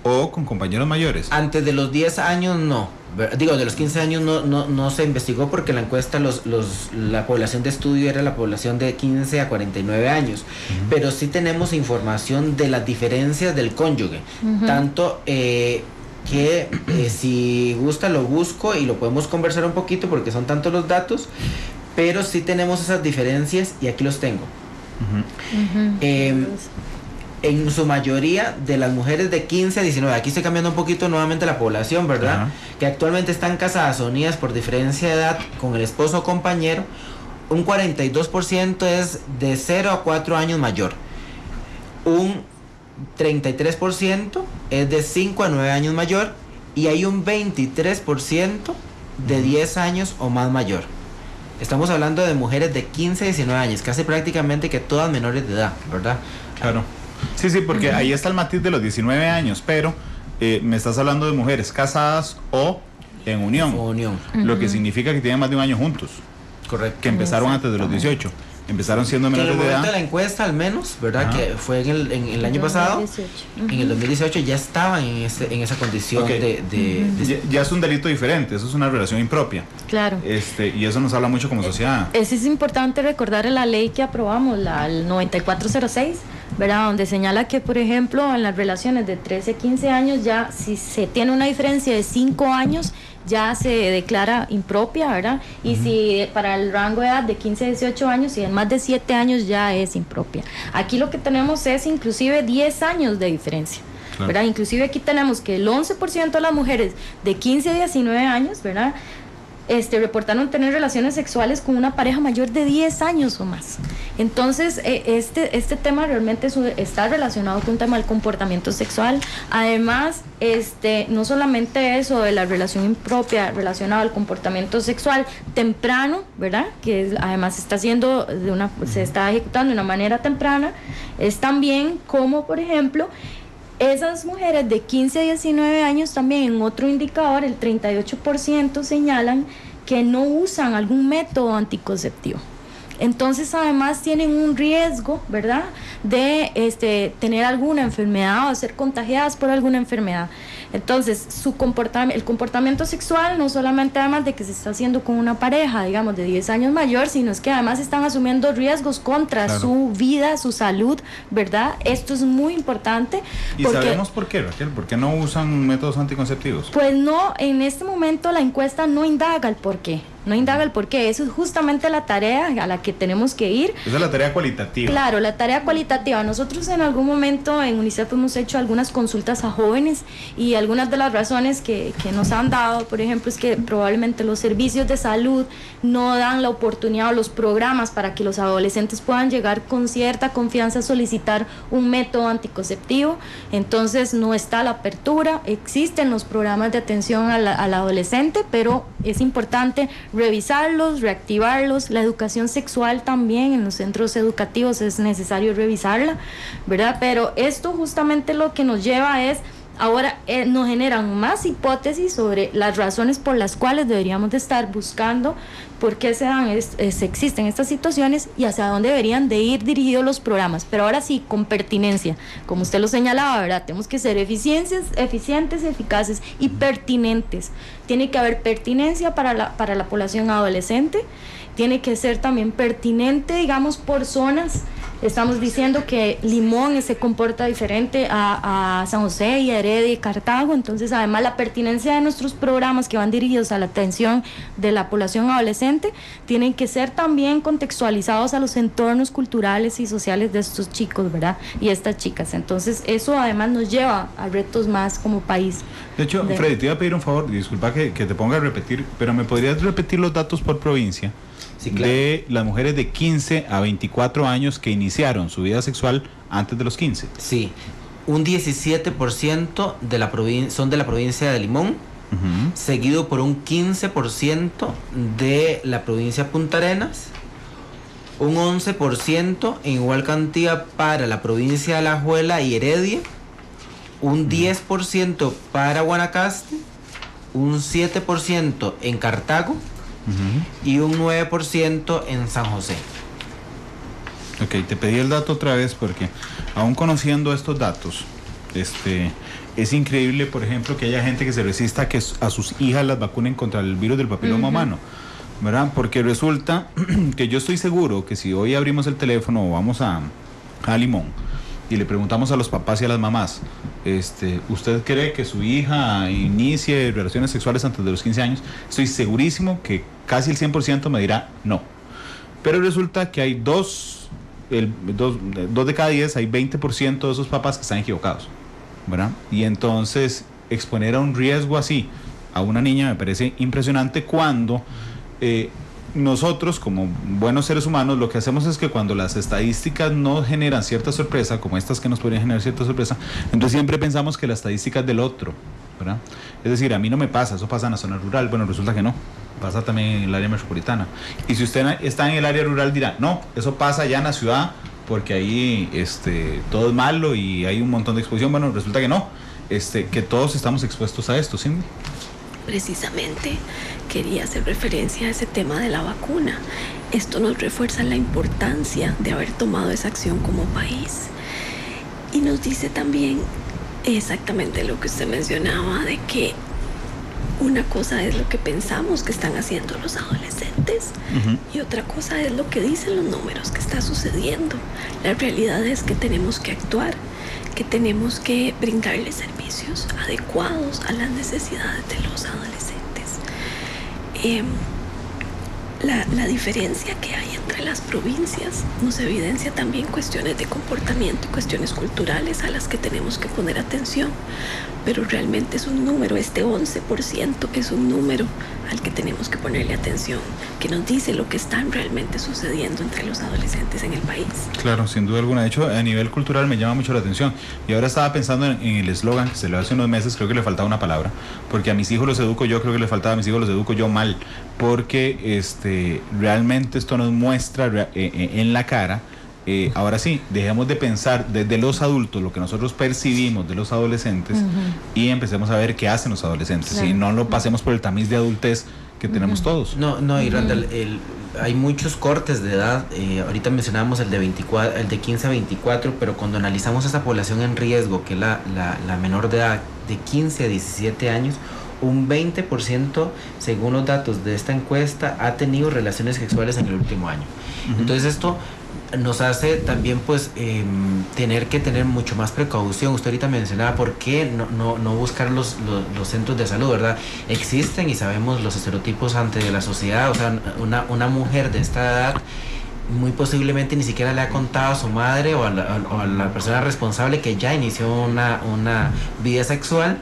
o con compañeros mayores. Antes de los 10 años no. Digo, de los 15 años no se investigó porque la encuesta, la población de estudio era la población de 15 a 49 años. Pero sí tenemos información de las diferencias del cónyuge. Tanto si gusta lo busco y lo podemos conversar un poquito porque son tantos los datos. Pero sí tenemos esas diferencias y aquí los tengo. En su mayoría de las mujeres de 15 a 19, aquí estoy cambiando un poquito nuevamente la población, ¿verdad? Que actualmente están casadas o unidas por diferencia de edad con el esposo o compañero, un 42% es de 0 a 4 años mayor, un 33% es de 5 a 9 años mayor y hay un 23% de 10 años o más mayor. Estamos hablando de mujeres de 15 a 19 años, casi prácticamente que todas menores de edad, ¿verdad? Claro. Sí, porque ahí está el matiz de los 19 años, pero me estás hablando de mujeres casadas o en unión. Lo que significa que tienen más de un año juntos. Correcto. Que empezaron antes de los 18. Empezaron siendo menores de edad. En el momento de la encuesta, al menos, ¿verdad? Que fue en el año pasado. En el 2018 ya estaban en esa condición Ya es un delito diferente, eso es una relación impropia. Claro. Y eso nos habla mucho como sociedad. Es importante recordar la ley que aprobamos, el 9406, ¿verdad? Donde señala que, por ejemplo, en las relaciones de 13 a 15 años, ya si se tiene una diferencia de 5 años, ya se declara impropia, ¿verdad? Y si para el rango de edad de 15 a 18 años y en más de 7 años ya es impropia. Aquí lo que tenemos es inclusive 10 años de diferencia, claro. ¿Verdad? Inclusive aquí tenemos que el 11% de las mujeres de 15 a 19 años, ¿verdad? Reportaron tener relaciones sexuales con una pareja mayor de 10 años o más. Entonces, este tema realmente está relacionado con un tema del comportamiento sexual. Además, no solamente eso de la relación impropia relacionada al comportamiento sexual temprano, ¿verdad? Que además se está ejecutando de una manera temprana, es también como, por ejemplo, esas mujeres de 15 a 19 años también en otro indicador, el 38% señalan que no usan algún método anticonceptivo. Entonces además tienen un riesgo, ¿verdad?, de tener alguna enfermedad o ser contagiadas por alguna enfermedad. Entonces el comportamiento sexual no solamente además de que se está haciendo con una pareja, digamos, de 10 años mayor, sino es que además están asumiendo riesgos contra su vida, su salud, ¿verdad? Esto es muy importante. ¿Y sabemos por qué, Raquel? ¿Por qué no usan métodos anticonceptivos? Pues no, en este momento la encuesta no indaga el por qué. no indaga el por qué. Eso es justamente la tarea a la que tenemos que ir. Esa es la tarea cualitativa. Claro, la tarea cualitativa. Nosotros en algún momento en UNICEF hemos hecho algunas consultas a jóvenes y algunas de las razones que nos han dado, por ejemplo, es que probablemente los servicios de salud no dan la oportunidad o los programas para que los adolescentes puedan llegar con cierta confianza a solicitar un método anticonceptivo. Entonces no está la apertura, existen los programas de atención al adolescente, pero es importante revisarlos, reactivarlos. La educación sexual también en los centros educativos es necesario revisarla, ¿verdad? Pero esto justamente lo que nos lleva es, ahora nos generan más hipótesis sobre las razones por las cuales deberíamos de estar buscando por qué existen estas situaciones y hacia dónde deberían de ir dirigidos los programas. Pero ahora sí, con pertinencia, como usted lo señalaba, ¿verdad? Tenemos que ser eficientes, eficaces y pertinentes. Tiene que haber pertinencia para la población adolescente, tiene que ser también pertinente, digamos, por zonas. Estamos diciendo que Limón se comporta diferente a San José y a Heredia y Cartago, entonces además la pertinencia de nuestros programas que van dirigidos a la atención de la población adolescente tienen que ser también contextualizados a los entornos culturales y sociales de estos chicos, ¿verdad? Y estas chicas. Entonces eso además nos lleva a retos más como país. De hecho, Freddy, te iba a pedir un favor, disculpa que te ponga a repetir, pero ¿me podrías repetir los datos por provincia? Sí, claro. De las mujeres de 15 a 24 años que iniciaron su vida sexual antes de los 15. Sí, un 17% de la son de la provincia de Limón, seguido por un 15% de la provincia de Punta Arenas, un 11% en igual cantidad para la provincia de Alajuela y Heredia, un 10% para Guanacaste, un 7% en Cartago, y un 9% en San José. Ok, te pedí el dato otra vez porque aún conociendo estos datos, es increíble, por ejemplo, que haya gente que se resista a que a sus hijas las vacunen contra el virus del papiloma humano, ¿verdad? Porque resulta que yo estoy seguro que si hoy abrimos el teléfono o vamos a Limón y le preguntamos a los papás y a las mamás, ¿usted cree que su hija inicie relaciones sexuales antes de los 15 años? Estoy segurísimo que casi el 100% me dirá no. Pero resulta que hay dos de cada 10, hay 20% de esos papás que están equivocados, ¿verdad? Y entonces exponer a un riesgo así a una niña me parece impresionante cuando nosotros como buenos seres humanos lo que hacemos es que cuando las estadísticas no generan cierta sorpresa, como estas que nos podrían generar cierta sorpresa, entonces siempre pensamos que la estadística es del otro, ¿verdad? Es decir, a mí no me pasa, eso pasa en la zona rural. Bueno, resulta que no, pasa también en el área metropolitana. Y si usted está en el área rural dirá, no, eso pasa ya en la ciudad porque ahí todo es malo y hay un montón de exposición. Bueno, resulta que no, que todos estamos expuestos a esto, Cindy. Precisamente quería hacer referencia a ese tema de la vacuna. Esto nos refuerza la importancia de haber tomado esa acción como país. Y nos dice también exactamente lo que usted mencionaba, de que una cosa es lo que pensamos que están haciendo los adolescentes y otra cosa es lo que dicen los números que está sucediendo. La realidad es que tenemos que actuar, que tenemos que brindarles servicios adecuados a las necesidades de los adolescentes. La diferencia que hay entre las provincias nos evidencia también cuestiones de comportamiento y cuestiones culturales a las que tenemos que poner atención, pero realmente es un número, 11% es un número al que tenemos que ponerle atención, que nos dice lo que está realmente sucediendo entre los adolescentes en el país. Claro, sin duda alguna. De hecho, a nivel cultural me llama mucho la atención. Y ahora estaba pensando en el eslogan que se le hace unos meses, creo que le faltaba una palabra, porque a mis hijos los educo yo, creo que le faltaba a mis hijos los educo yo mal, porque realmente esto nos muestra en la cara. Ahora sí, dejemos de pensar desde los adultos lo que nosotros percibimos de los adolescentes y empecemos a ver qué hacen los adolescentes, y no lo pasemos por el tamiz de adultez que tenemos todos. No, y Randall, hay muchos cortes de edad. Ahorita mencionábamos el de 15 a 24, pero cuando analizamos esa población en riesgo, que es la menor de edad, de 15 a 17 años, un 20%, según los datos de esta encuesta, ha tenido relaciones sexuales en el último año. Entonces esto nos hace también pues tener que tener mucho más precaución. Usted ahorita mencionaba por qué no buscar los centros de salud, ¿verdad? Existen y sabemos los estereotipos ante la sociedad. O sea, una mujer de esta edad muy posiblemente ni siquiera le ha contado a su madre o a la persona responsable que ya inició una vida sexual,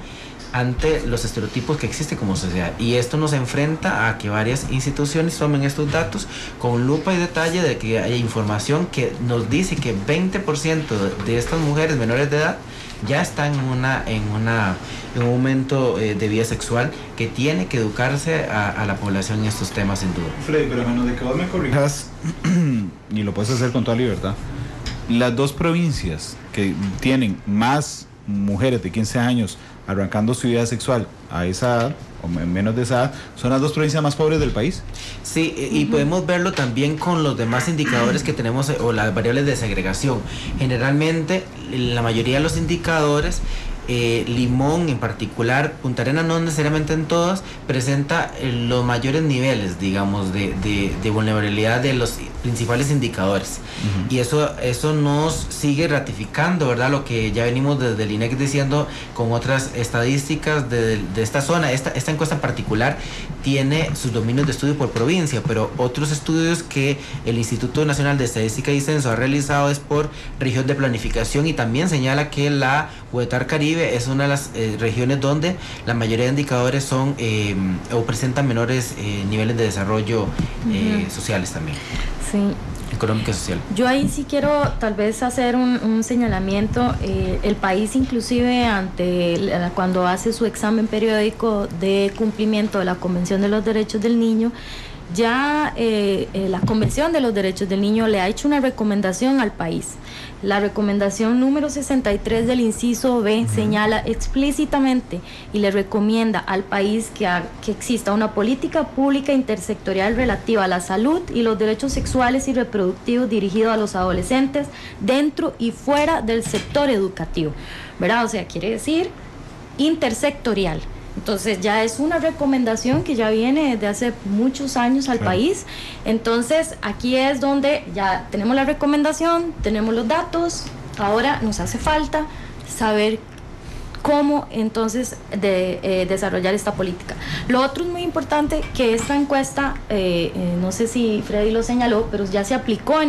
ante los estereotipos que existen como sociedad. Y esto nos enfrenta a que varias instituciones tomen estos datos con lupa y detalle, de que haya información que nos dice que 20% de estas mujeres menores de edad ya están en un momento de vida sexual, que tiene que educarse a la población en estos temas, sin duda. Freddy, pero menos de que vos me corrijas, y lo puedes hacer con toda libertad, las dos provincias que tienen más mujeres de 15 años arrancando su vida sexual a esa edad, o menos de esa edad, son las dos provincias más pobres del país. Sí, y podemos verlo también con los demás indicadores que tenemos, o las variables de segregación. Generalmente, la mayoría de los indicadores, Limón en particular, Punta Arenas no necesariamente en todas, presenta los mayores niveles, digamos, de vulnerabilidad de los principales indicadores. Y eso nos sigue ratificando, ¿verdad? Lo que ya venimos desde el INEC diciendo con otras estadísticas de esta zona. Esta encuesta en particular tiene sus dominios de estudio por provincia, pero otros estudios que el Instituto Nacional de Estadística y Censo ha realizado es por región de planificación, y también señala que la Huetar Caribe es una de las regiones donde la mayoría de indicadores son o presentan menores niveles de desarrollo sociales también. Sí. Económico y social. Yo ahí sí quiero tal vez hacer un señalamiento. El país inclusive cuando hace su examen periódico de cumplimiento de la Convención de los Derechos del Niño, ya la Convención de los Derechos del Niño le ha hecho una recomendación al país. La recomendación número 63 del inciso B señala explícitamente y le recomienda al país que exista una política pública intersectorial relativa a la salud y los derechos sexuales y reproductivos dirigidos a los adolescentes dentro y fuera del sector educativo, ¿verdad? O sea, quiere decir intersectorial. Entonces ya es una recomendación que ya viene desde hace muchos años al país. Entonces aquí es donde ya tenemos la recomendación, tenemos los datos, ahora nos hace falta saber cómo entonces desarrollar esta política. Lo otro es muy importante, que esta encuesta, no sé si Freddy lo señaló, pero ya se aplicó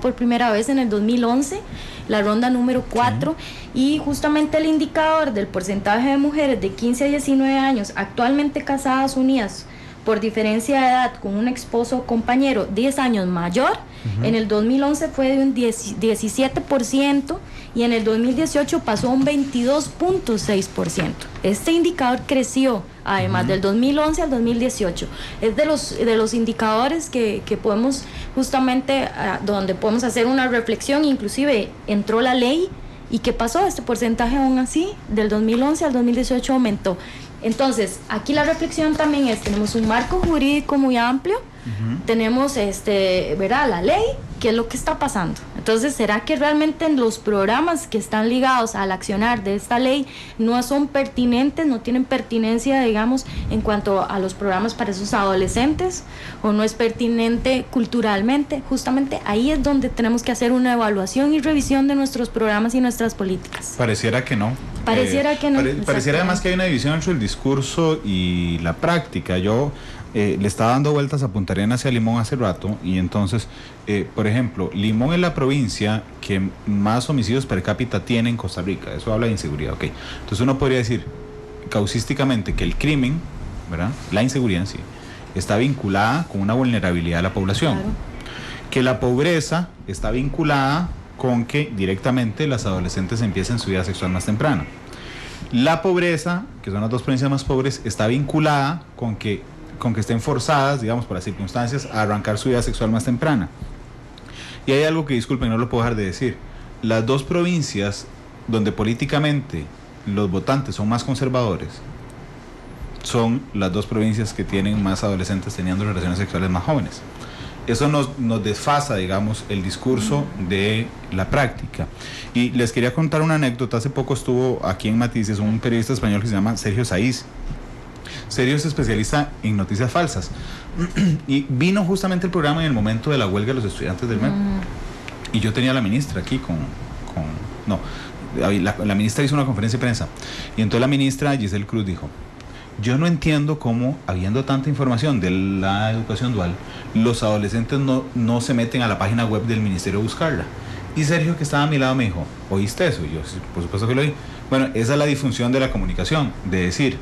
por primera vez en el 2011, la ronda número 4, y justamente el indicador del porcentaje de mujeres de 15 a 19 años actualmente casadas, unidas por diferencia de edad con un esposo o compañero 10 años mayor, en el 2011 fue de un 17%, y en el 2018 pasó a un 22.6%. Este indicador creció, además del 2011 al 2018. Es de los indicadores que podemos justamente, donde podemos hacer una reflexión. Inclusive entró la ley, ¿y qué pasó? Este porcentaje aún así, del 2011 al 2018 aumentó. Entonces, aquí la reflexión también es, tenemos un marco jurídico muy amplio, tenemos ¿verdad? La ley, ¿qué es lo que está pasando? Entonces, ¿será que realmente los programas que están ligados al accionar de esta ley no son pertinentes, no tienen pertinencia, digamos, en cuanto a los programas para esos adolescentes, o no es pertinente culturalmente? Justamente ahí es donde tenemos que hacer una evaluación y revisión de nuestros programas y nuestras políticas. Pareciera que no. Pareciera que no. Pareciera además que hay una división entre el discurso y la práctica. Yo le estaba dando vueltas a Punta Arenas y a Limón hace rato, y entonces, por ejemplo, Limón es la provincia que más homicidios per cápita tiene en Costa Rica. Eso habla de inseguridad, ok. Entonces uno podría decir causísticamente que el crimen, ¿verdad?, la inseguridad en sí, está vinculada con una vulnerabilidad de la población. Claro. Que la pobreza está vinculada con que directamente las adolescentes empiecen su vida sexual más temprana. La pobreza, que son las dos provincias más pobres, está vinculada con que estén forzadas, digamos, por las circunstancias, a arrancar su vida sexual más temprana. Y hay algo que, disculpen, no lo puedo dejar de decir. Las dos provincias donde políticamente los votantes son más conservadores son las dos provincias que tienen más adolescentes teniendo relaciones sexuales más jóvenes. Eso nos desfasa, digamos, el discurso de la práctica. Y les quería contar una anécdota. Hace poco estuvo aquí en Matices un periodista español que se llama Sergio Saiz. Sergio es especialista en noticias falsas. Y vino justamente el programa en el momento de la huelga de los estudiantes del MEP. Y yo tenía a la ministra aquí la ministra hizo una conferencia de prensa, y entonces la ministra Giselle Cruz dijo: yo no entiendo cómo, habiendo tanta información de la educación dual, los adolescentes no se meten a la página web del ministerio a buscarla. Y Sergio, que estaba a mi lado, me dijo: ¿oíste eso? Y yo, sí, por supuesto que lo oí. Bueno, esa es la disfunción de la comunicación, de decir,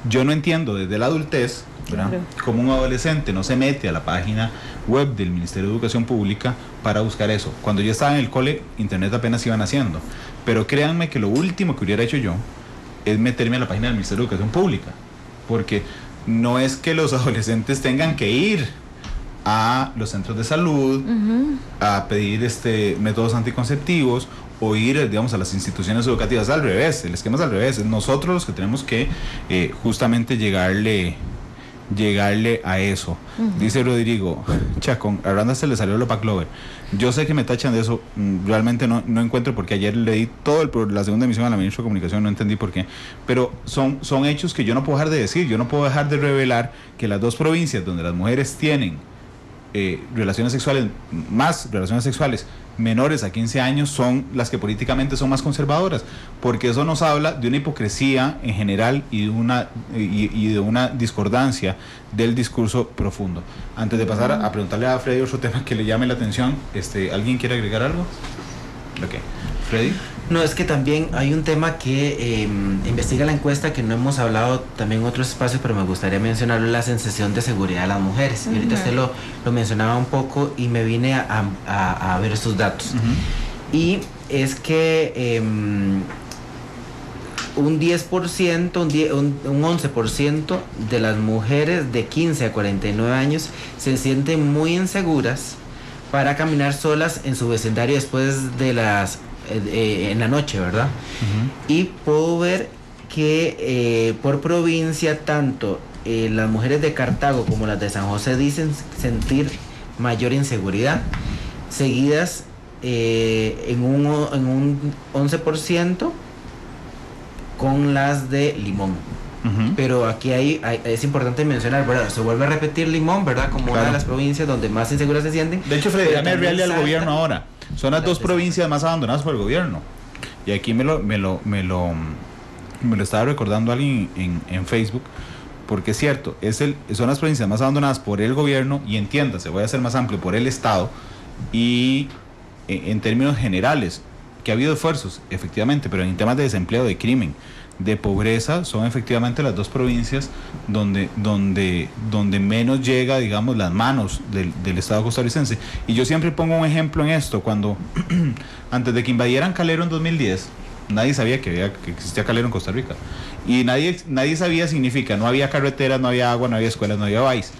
yo no entiendo desde la adultez, ¿verdad?, claro, cómo un adolescente no se mete a la página web del Ministerio de Educación Pública para buscar eso. Cuando yo estaba en el cole, internet apenas iban haciendo. Pero créanme que lo último que hubiera hecho yo es meterme a la página del Ministerio de Educación Pública, porque no es que los adolescentes tengan que ir a los centros de salud a pedir métodos anticonceptivos o ir, digamos, a las instituciones educativas. Al revés, el esquema es al revés. Es nosotros los que tenemos que justamente llegarle a eso. Dice Rodrigo Chacón: a Randa se le salió lo Paclover. Yo sé que me tachan de eso, realmente no encuentro, porque ayer leí la segunda emisión a la ministra de Comunicación, no entendí por qué, pero son hechos que yo no puedo dejar de decir. Yo no puedo dejar de revelar que las dos provincias donde las mujeres tienen relaciones sexuales menores a 15 años son las que políticamente son más conservadoras, porque eso nos habla de una hipocresía en general y de una discordancia del discurso profundo. Antes de pasar a preguntarle a Freddy otro tema que le llame la atención, ¿alguien quiere agregar algo? Ok, Freddy. No, es que también hay un tema que investiga la encuesta, que no hemos hablado también en otros espacios, pero me gustaría mencionarlo: la sensación de seguridad de las mujeres. Y ahorita usted lo mencionaba un poco y me vine a ver estos datos. Y es que un 10%, un 11% de las mujeres de 15 a 49 años se sienten muy inseguras para caminar solas en su vecindario después de en la noche, ¿verdad? Y puedo ver que por provincia, tanto las mujeres de Cartago como las de San José dicen sentir mayor inseguridad, seguidas en un 11% con las de Limón. Pero aquí es importante mencionar, ¿verdad? Se vuelve a repetir Limón, ¿verdad? Como una de las provincias donde más inseguras se sienten. De hecho, Freddy, déjame enviarle al gobierno ahora. Son las dos provincias más abandonadas por el gobierno. Y aquí me lo estaba recordando alguien en Facebook, porque es cierto, son las provincias más abandonadas por el gobierno, y entiéndase, voy a ser más amplio, por el Estado. Y en términos generales, que ha habido esfuerzos, efectivamente, pero en temas de desempleo, de crimen, de pobreza, son efectivamente las dos provincias donde menos llega, digamos, las manos del Estado costarricense. Y yo siempre pongo un ejemplo en esto: cuando antes de que invadieran Calero en 2010, nadie sabía que existía Calero en Costa Rica, y nadie sabía, significa, no había carreteras, no había agua, no había escuelas, no había país.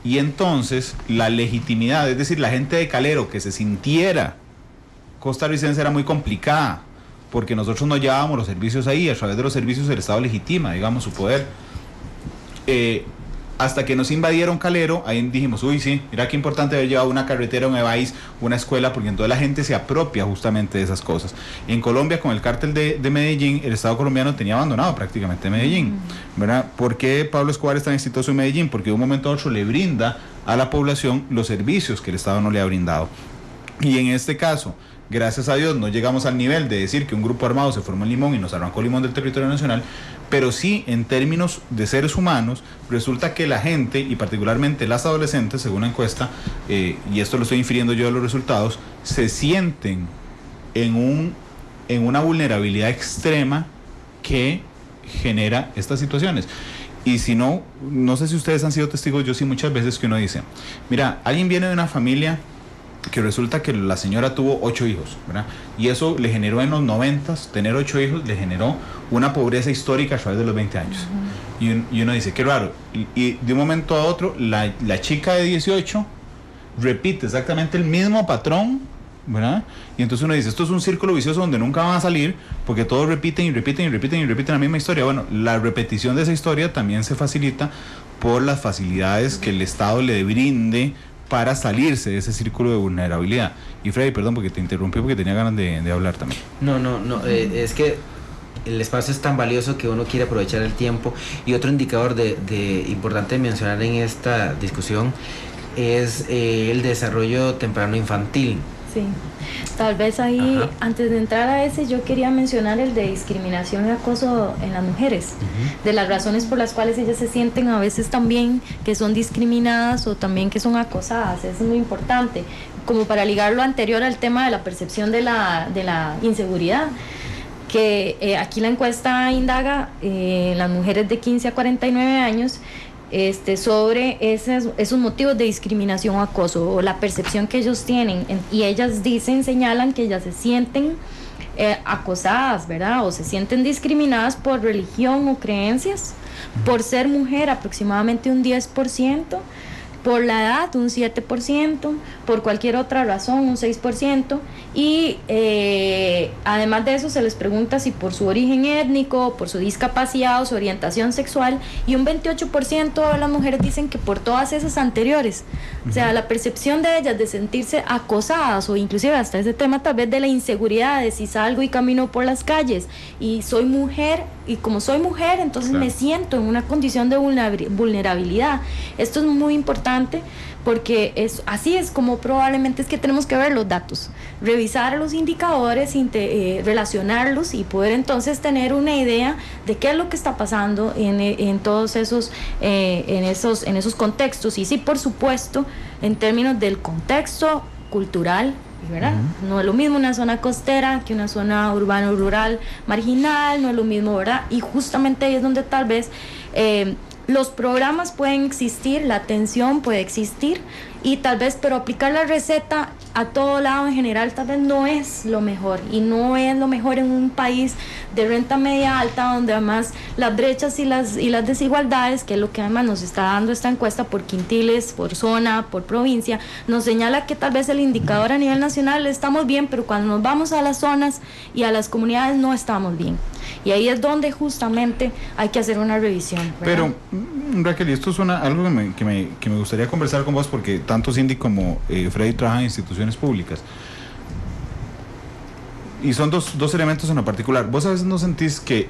Y entonces la legitimidad, es decir, la gente de Calero que se sintiera costarricense, era muy complicada, porque nosotros no llevábamos los servicios ahí. A través de los servicios el Estado legitima, digamos, su poder. Hasta que nos invadieron Calero, ahí dijimos: uy, sí, mira qué importante haber llevado una carretera, un EVAIS, una escuela, porque entonces la gente se apropia justamente de esas cosas. En Colombia, con el cártel de Medellín, el Estado colombiano tenía abandonado prácticamente Medellín, ¿verdad? ¿Por qué Pablo Escobar es tan exitoso en Medellín? Porque de un momento a otro le brinda a la población los servicios que el Estado no le ha brindado. Y en este caso, gracias a Dios, no llegamos al nivel de decir que un grupo armado se formó en Limón y nos arrancó Limón del territorio nacional, pero sí, en términos de seres humanos, resulta que la gente, y particularmente las adolescentes, según la encuesta, y esto lo estoy infiriendo yo de los resultados, se sienten en una vulnerabilidad extrema que genera estas situaciones. Y si no sé si ustedes han sido testigos, yo sí, muchas veces, que uno dice: mira, alguien viene de una familia que resulta que la señora tuvo 8 hijos, ¿verdad? Y eso le generó en los 90s, tener 8 hijos, le generó una pobreza histórica a través de los 20 años. Y uno dice: qué raro. Y de un momento a otro, la chica de 18 repite exactamente el mismo patrón, ¿verdad? Y entonces uno dice: esto es un círculo vicioso donde nunca van a salir, porque todos repiten la misma historia. Bueno, la repetición de esa historia también se facilita por las facilidades que el Estado le brinde para salirse de ese círculo de vulnerabilidad. Y Freddy, perdón porque te interrumpí, porque tenía ganas de hablar también. No, es que el espacio es tan valioso que uno quiere aprovechar el tiempo. Y otro indicador importante mencionar en esta discusión es el desarrollo temprano infantil. Sí, tal vez ahí, antes de entrar a ese, yo quería mencionar el de discriminación y acoso en las mujeres, de las razones por las cuales ellas se sienten a veces también que son discriminadas o también que son acosadas. Eso es muy importante, como para ligar lo anterior al tema de la percepción de la inseguridad, que aquí la encuesta indaga las mujeres de 15 a 49 años, sobre esos motivos de discriminación o acoso, o la percepción que ellos tienen, y ellas señalan que ellas se sienten acosadas, ¿verdad? O se sienten discriminadas por religión o creencias, por ser mujer aproximadamente un 10%, por la edad un 7%, por cualquier otra razón un 6%, y además de eso se les pregunta si por su origen étnico, por su discapacidad o su orientación sexual, y un 28% de las mujeres dicen que por todas esas anteriores. O sea, la percepción de ellas de sentirse acosadas, o inclusive hasta ese tema tal vez de la inseguridad, de si salgo y camino por las calles y soy mujer, y como soy mujer, entonces me siento en una condición de vulnerabilidad. Esto es muy importante, porque así es como probablemente es que tenemos que ver los datos, revisar los indicadores, relacionarlos, y poder entonces tener una idea de qué es lo que está pasando en todos esos contextos. Y sí, por supuesto, en términos del contexto cultural, ¿verdad? No es lo mismo una zona costera que una zona urbana o rural marginal, no es lo mismo, ¿verdad? Y justamente ahí es donde tal vez los programas pueden existir, la atención puede existir, y tal vez, pero aplicar la receta a todo lado en general tal vez no es lo mejor, y no es lo mejor en un país de renta media alta, donde además las brechas y las desigualdades, que es lo que además nos está dando esta encuesta por quintiles, por zona, por provincia, nos señala que tal vez el indicador a nivel nacional estamos bien, pero cuando nos vamos a las zonas y a las comunidades no estamos bien. Y ahí es donde justamente hay que hacer una revisión, ¿verdad? Pero, Raquel, y esto es algo que me gustaría conversar con vos, porque tanto Cindy como Freddy trabajan en instituciones públicas. Y son dos elementos en lo particular. Vos a veces no sentís que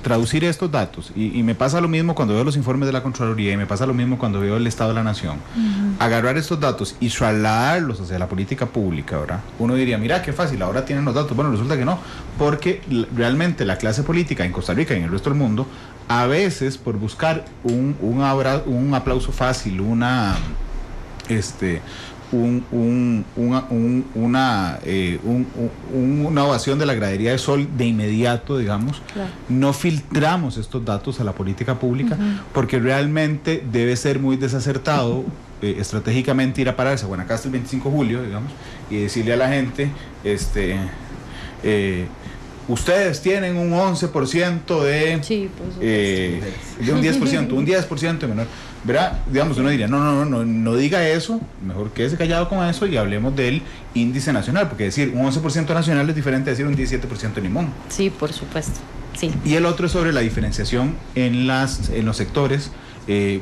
traducir estos datos, y me pasa lo mismo cuando veo los informes de la Contraloría, y me pasa lo mismo cuando veo el Estado de la Nación, agarrar estos datos y trasladarlos hacia la política pública, ¿verdad? Uno diría, mira, qué fácil, ahora tienen los datos. Bueno, resulta que no, porque realmente la clase política en Costa Rica y en el resto del mundo, a veces por buscar un aplauso fácil, una ovación de la gradería de Sol de inmediato, digamos, claro, no filtramos estos datos a la política pública, porque realmente debe ser muy desacertado estratégicamente ir a pararse a Guanacaste el 25 de julio, digamos, y decirle a la gente, ustedes tienen un 11% de un 10% menor, ¿verdad? Digamos, uno diría, no diga eso, mejor quédese callado con eso y hablemos del índice nacional, porque decir un 11% nacional es diferente a decir un 17% limón. Sí, por supuesto, sí. Y el otro es sobre la diferenciación en los sectores.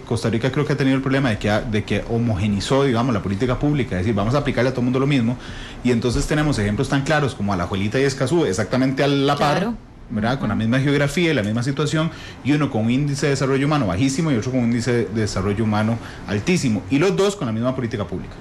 Costa Rica creo que ha tenido el problema de que homogenizó, digamos, la política pública, es decir, vamos a aplicarle a todo el mundo lo mismo, y entonces tenemos ejemplos tan claros como Alajuelita y Escazú, exactamente a la par, ¿verdad? Con la misma geografía y la misma situación, y uno con un índice de desarrollo humano bajísimo y otro con un índice de desarrollo humano altísimo, y los dos con la misma política pública.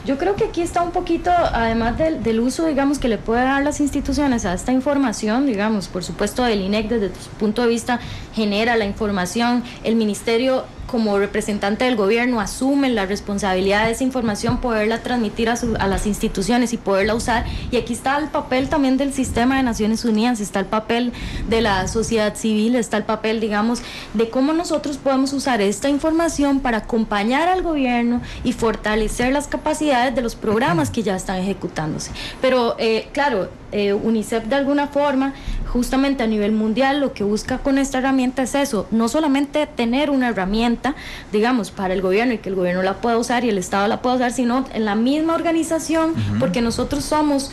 Yo creo que aquí está un poquito, además del uso, digamos, que le puede dar las instituciones a esta información, digamos, por supuesto el INEC desde su punto de vista genera la información, el ministerio como representante del gobierno asume la responsabilidad de esa información, poderla transmitir a las instituciones y poderla usar, y aquí está el papel también del sistema de Naciones Unidas, está el papel de la sociedad civil, está el papel, digamos, de cómo nosotros podemos usar esta información para acompañar al gobierno y fortalecer las capacidades de los programas que ya están ejecutándose. Pero claro, UNICEF de alguna forma, justamente a nivel mundial, lo que busca con esta herramienta es eso, no solamente tener una herramienta, digamos, para el gobierno y que el gobierno la pueda usar y el Estado la pueda usar, sino en la misma organización, porque nosotros somos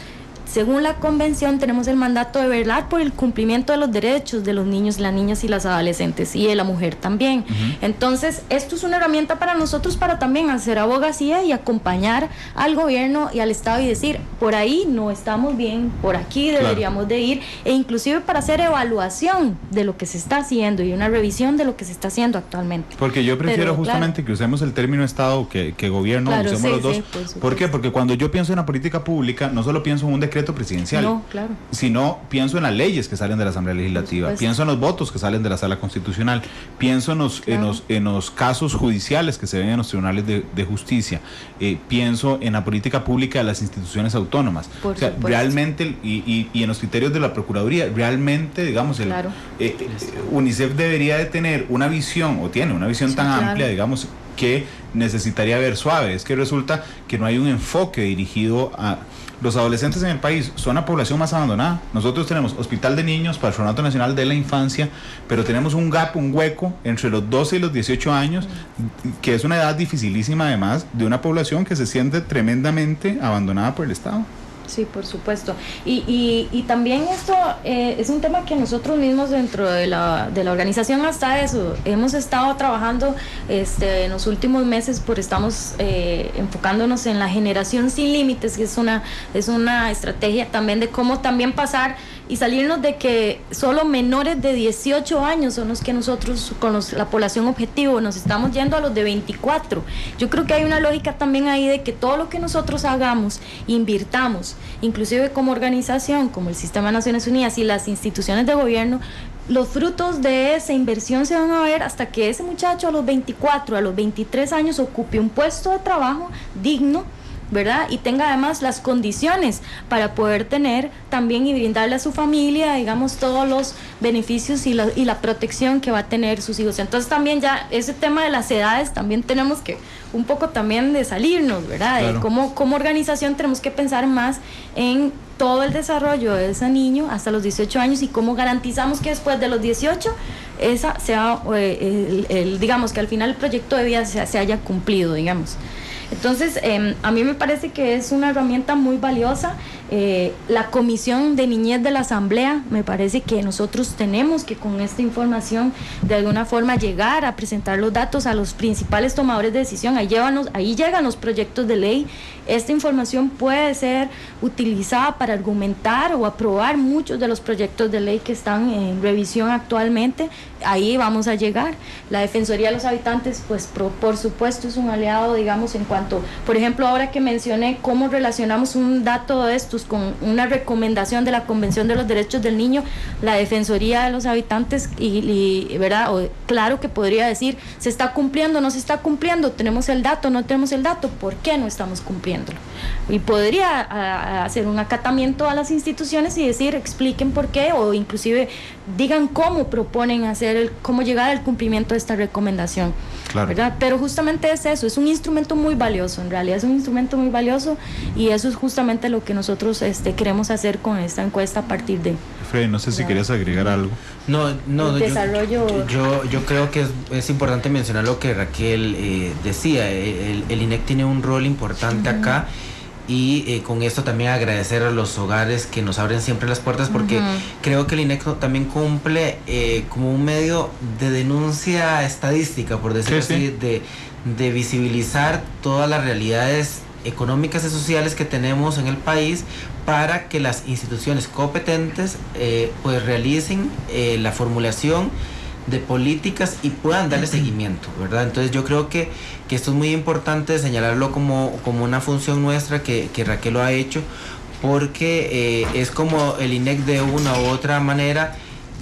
según la convención tenemos el mandato de velar por el cumplimiento de los derechos de los niños, las niñas y las adolescentes, y de la mujer también. Entonces, esto es una herramienta para nosotros para también hacer abogacía y acompañar al gobierno y al Estado y decir, por ahí no estamos bien, por aquí deberíamos de ir, e inclusive para hacer evaluación de lo que se está haciendo y una revisión de lo que se está haciendo actualmente. Porque yo prefiero justamente que usemos el término Estado que gobierno, usemos los dos. ¿Por qué? Porque cuando yo pienso en la política pública, no solo pienso en un decreto presidencial, sino pienso en las leyes que salen de la Asamblea Legislativa, pienso en los votos que salen de la Sala Constitucional, pienso en los casos judiciales que se ven en los tribunales de justicia, pienso en la política pública de las instituciones autónomas, o sea, realmente, y en los criterios de la Procuraduría, realmente, digamos, UNICEF debería de tener una visión, o tiene una visión tan amplia, digamos, que necesitaría ver suave. Es que resulta que no hay un enfoque dirigido a los adolescentes en el país. Son la población más abandonada. Nosotros tenemos Hospital de Niños, Patronato Nacional de la Infancia, pero tenemos un gap, un hueco entre los 12 y los 18 años, que es una edad dificilísima, además de una población que se siente tremendamente abandonada por el Estado. Sí, por supuesto. Y también esto es un tema que nosotros mismos dentro de la organización, hasta eso, hemos estado trabajando en los últimos meses, porque estamos enfocándonos en la generación sin límites, que es una estrategia también de cómo también pasar y salirnos de que solo menores de 18 años son los que nosotros, con la población objetivo, nos estamos yendo a los de 24. Yo creo que hay una lógica también ahí de que todo lo que nosotros hagamos, invirtamos, inclusive como organización, como el Sistema de Naciones Unidas y las instituciones de gobierno, los frutos de esa inversión se van a ver hasta que ese muchacho a los 24, a los 23 años ocupe un puesto de trabajo digno, ¿verdad? Y tenga además las condiciones para poder tener también y brindarle a su familia, digamos, todos los beneficios y la protección que va a tener sus hijos. Entonces también ya ese tema de las edades también tenemos que un poco también de salirnos, ¿verdad? Claro. Como organización tenemos que pensar más en todo el desarrollo de ese niño hasta los 18 años y cómo garantizamos que después de los 18 esa sea digamos que al final el proyecto de vida se haya cumplido, digamos. Entonces, a mí me parece que es una herramienta muy valiosa. La Comisión de Niñez de la Asamblea, me parece que nosotros tenemos que con esta información de alguna forma llegar a presentar los datos a los principales tomadores de decisión. Ahí llegan los proyectos de ley. Esta información puede ser utilizada para argumentar o aprobar muchos de los proyectos de ley que están en revisión actualmente. Ahí vamos a llegar. La Defensoría de los Habitantes, pues por supuesto es un aliado, digamos, en cuanto, por ejemplo, ahora que mencioné cómo relacionamos un dato de estos con una recomendación de la Convención de los Derechos del Niño, la Defensoría de los Habitantes, ¿verdad? Claro que podría decir, ¿se está cumpliendo, no se está cumpliendo? ¿Tenemos el dato, no tenemos el dato? ¿Por qué no estamos cumpliéndolo? Y podría hacer un acatamiento a las instituciones y decir, expliquen por qué, o inclusive digan cómo proponen cómo llegar al cumplimiento de esta recomendación. Claro. ¿Verdad? Pero justamente es eso, es un instrumento muy valioso, en realidad es un instrumento muy valioso, y eso es justamente lo que nosotros queremos hacer con esta encuesta a partir de... Freddy, no sé si querías agregar algo. No, desarrollo... yo creo que es importante mencionar lo que Raquel decía. El INEC tiene un rol importante acá. Y con esto también agradecer a los hogares que nos abren siempre las puertas, porque creo que el INEC también cumple como un medio de denuncia estadística, por decirlo así, de visibilizar todas las realidades económicas y sociales que tenemos en el país, para que las instituciones competentes pues realicen la formulación de políticas y puedan darle seguimiento, ¿verdad? Entonces yo creo que esto es muy importante señalarlo como una función nuestra, que Raquel lo ha hecho, porque es como el INEC de una u otra manera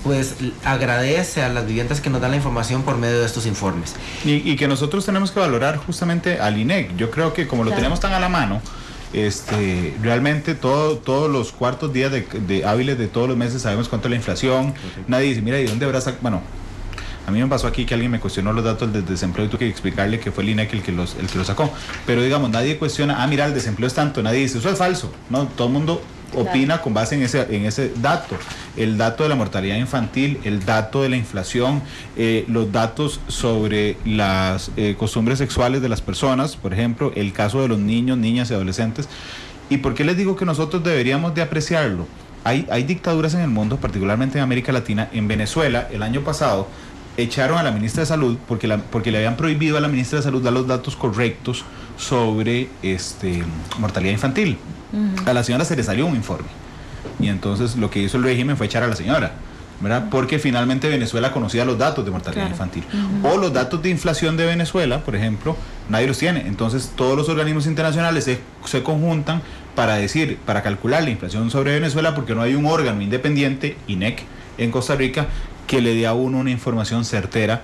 pues agradece a las viviendas que nos dan la información por medio de estos informes. Y que nosotros tenemos que valorar justamente al INEC. Yo creo que como lo tenemos tan a la mano, realmente todos los cuartos días de hábiles de todos los meses sabemos cuánto es la inflación. Nadie dice, mira, ¿y dónde habrá sacado? Bueno, a mí me pasó aquí que alguien me cuestionó los datos del desempleo y tuve que explicarle que fue el INEC el que los sacó. Pero digamos, nadie cuestiona, mira, el desempleo es tanto, nadie dice, eso es falso. No, todo el mundo opina con base en ese dato. El dato de la mortalidad infantil, el dato de la inflación, los datos sobre las costumbres sexuales de las personas, por ejemplo, el caso de los niños, niñas y adolescentes. ¿Y por qué les digo que nosotros deberíamos de apreciarlo? Hay dictaduras en el mundo, particularmente en América Latina. En Venezuela, el año pasado, echaron a la ministra de Salud porque le habían prohibido a la ministra de Salud dar los datos correctos sobre mortalidad infantil. A la señora se le salió un informe. Y entonces lo que hizo el régimen fue echar a la señora, ¿verdad? Porque finalmente Venezuela conocía los datos de mortalidad infantil. O los datos de inflación de Venezuela, por ejemplo, nadie los tiene. Entonces todos los organismos internacionales se conjuntan para calcular la inflación sobre Venezuela, porque no hay un órgano independiente, INEC, en Costa Rica, que le dé a uno una información certera.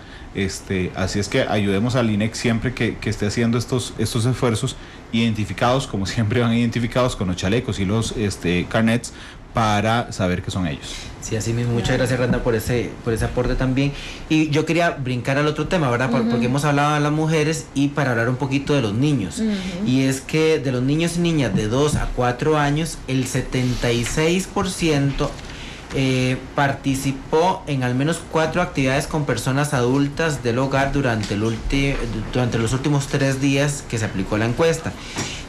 Así es que ayudemos al INEC siempre que esté haciendo estos esfuerzos, identificados, como siempre van identificados, con los chalecos y los carnets, para saber que son ellos. Sí, así mismo. Muchas gracias, Randa, por ese aporte también. Y yo quería brincar al otro tema, ¿verdad? Porque hemos hablado de las mujeres y para hablar un poquito de los niños. Y es que de los niños y niñas de 2 a 4 años, el 76% participó en al menos 4 actividades con personas adultas del hogar durante los últimos 3 días que se aplicó la encuesta.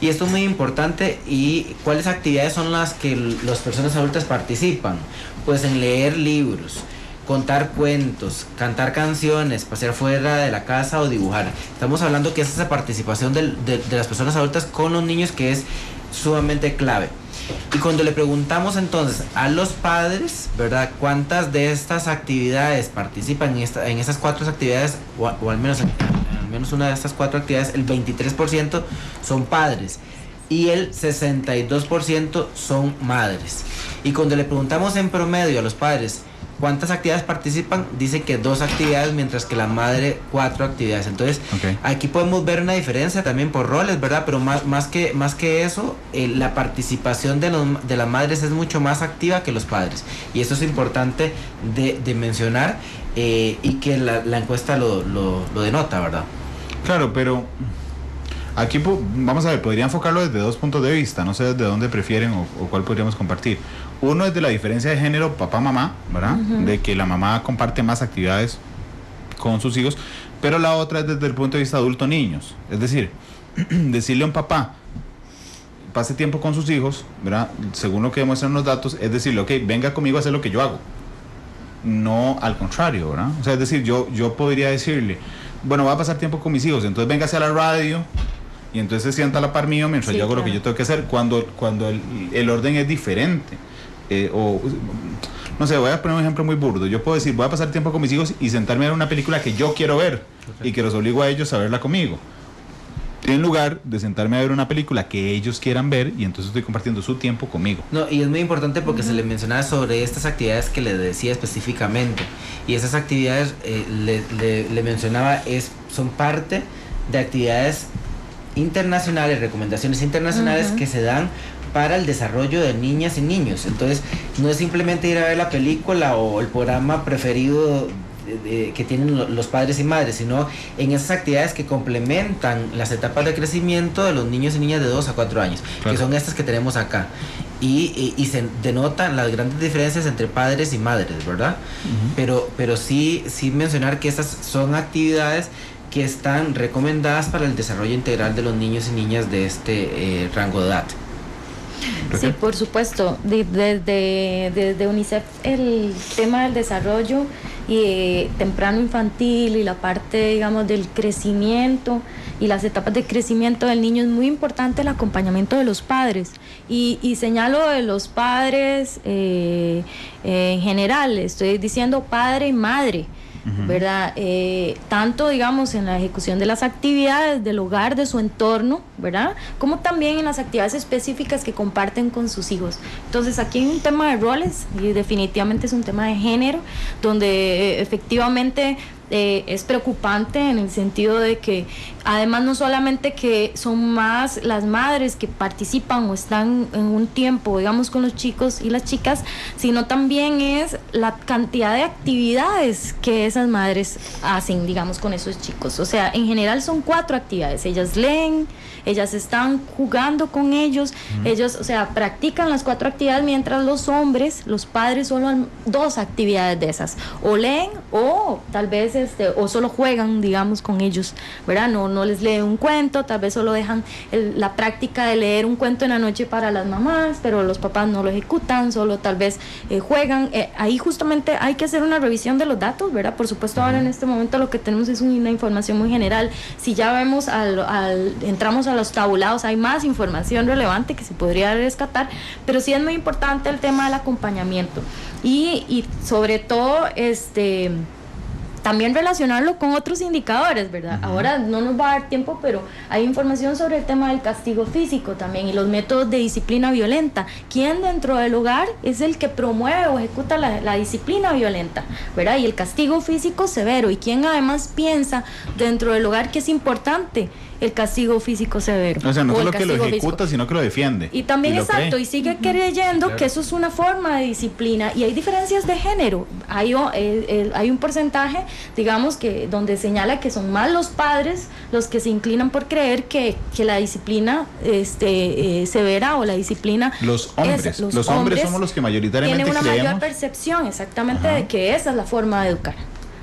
Y esto es muy importante. ¿Y cuáles actividades son las que las personas adultas participan? Pues en leer libros, contar cuentos, cantar canciones, pasear fuera de la casa o dibujar. Estamos hablando que es esa participación de las personas adultas con los niños que es sumamente clave. Y cuando le preguntamos entonces a los padres, ¿verdad?, cuántas de estas actividades participan en estas 4 actividades, o al menos una de estas 4 actividades, el 23% son padres y el 62% son madres. Y cuando le preguntamos en promedio a los padres cuántas actividades participan, dice que 2 actividades, mientras que la madre 4 actividades. Entonces, aquí podemos ver una diferencia también por roles, ¿verdad? Pero más que eso, la participación de las madres es mucho más activa que los padres. Y eso es importante de mencionar, y que la encuesta lo denota, ¿verdad? Claro, pero aquí vamos a ver, podría enfocarlo desde 2 puntos de vista. No sé desde dónde prefieren o cuál podríamos compartir. Uno es de la diferencia de género papá-mamá, ¿verdad? De que la mamá comparte más actividades con sus hijos, pero la otra es desde el punto de vista adulto-niños. Es decir, decirle a un papá, pase tiempo con sus hijos, ¿verdad? Según lo que demuestran los datos, es decirle, ok, venga conmigo a hacer lo que yo hago. No al contrario, ¿verdad? O sea, es decir, yo podría decirle, bueno, voy a pasar tiempo con mis hijos, entonces véngase a la radio y entonces se sienta a la par mío mientras yo hago lo que yo tengo que hacer, cuando el orden es diferente. No sé, voy a poner un ejemplo muy burdo. Yo puedo decir, voy a pasar tiempo con mis hijos y sentarme a ver una película que yo quiero ver y que los obligo a ellos a verla conmigo, en lugar de sentarme a ver una película que ellos quieran ver, y entonces estoy compartiendo su tiempo conmigo. No, y es muy importante porque se le mencionaba sobre estas actividades que le decía específicamente, y esas actividades le mencionaba son parte de actividades internacionales, recomendaciones internacionales que se dan para el desarrollo de niñas y niños. Entonces, no es simplemente ir a ver la película o el programa preferido que tienen los padres y madres, sino en esas actividades que complementan las etapas de crecimiento de los niños y niñas de 2 a 4 años, que son estas que tenemos acá. Y se denotan las grandes diferencias entre padres y madres, ¿verdad? Pero sí mencionar que estas son actividades que están recomendadas para el desarrollo integral de los niños y niñas de este rango de edad. Sí, por supuesto. Desde UNICEF el tema del desarrollo temprano infantil y la parte, digamos, del crecimiento y las etapas de crecimiento del niño es muy importante el acompañamiento de los padres. Y señalo de los padres en general, estoy diciendo padre y madre, ¿verdad? Tanto, digamos, en la ejecución de las actividades del hogar, de su entorno, ¿verdad?, como también en las actividades específicas que comparten con sus hijos. Entonces, aquí hay un tema de roles y definitivamente es un tema de género, donde efectivamente es preocupante en el sentido de que además no solamente que son más las madres que participan o están en un tiempo, digamos, con los chicos y las chicas, sino también es la cantidad de actividades que esas madres hacen, digamos, con esos chicos. O sea, en general son 4 actividades. Ellas leen, ellas están jugando con ellos, ellos, o sea, practican las 4 actividades, mientras los hombres, los padres, solo 2 actividades de esas, o leen o tal vez vez o solo juegan, digamos, con ellos, ¿verdad? No les lee un cuento, tal vez solo dejan la práctica de leer un cuento en la noche para las mamás, pero los papás no lo ejecutan, solo tal vez juegan. Ahí justamente hay que hacer una revisión de los datos, ¿verdad? Por supuesto, ahora en este momento lo que tenemos es una información muy general. Si ya vemos, entramos a los tabulados, hay más información relevante que se podría rescatar, pero sí es muy importante el tema del acompañamiento y sobre todo también relacionarlo con otros indicadores, ¿verdad? Ahora no nos va a dar tiempo, pero hay información sobre el tema del castigo físico también y los métodos de disciplina violenta. ¿Quién dentro del hogar es el que promueve o ejecuta la disciplina violenta, ¿verdad? Y el castigo físico severo. ¿Y quién además piensa dentro del hogar que es importante el castigo físico severo? O sea, no solo que lo ejecuta, sino que lo defiende. Y también, exacto, cree. Y sigue creyendo que eso es una forma de disciplina. Y hay diferencias de género. Hay un porcentaje, digamos, que donde señala que son más los padres los que se inclinan por creer que la disciplina severa o la disciplina... Los hombres. Los hombres somos los que mayoritariamente tienen una creemos. mayor percepción, exactamente, de que esa es la forma de educar,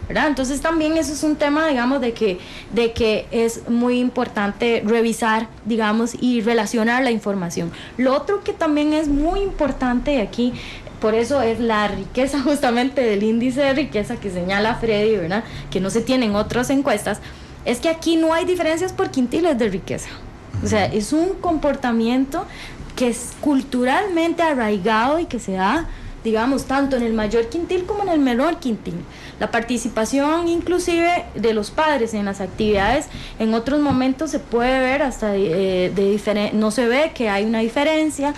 ¿verdad? Entonces también eso es un tema, digamos, de que es muy importante revisar, digamos, y relacionar la información. Lo otro que también es muy importante aquí, por eso es la riqueza justamente del índice de riqueza que señala Freddy, ¿verdad? Que no se tiene en otras encuestas, es que aquí no hay diferencias por quintiles de riqueza. O sea, es un comportamiento que es culturalmente arraigado y que se da, digamos, tanto en el mayor quintil como en el menor quintil. La participación inclusive de los padres en las actividades en otros momentos se puede ver hasta no se ve que hay una diferencia,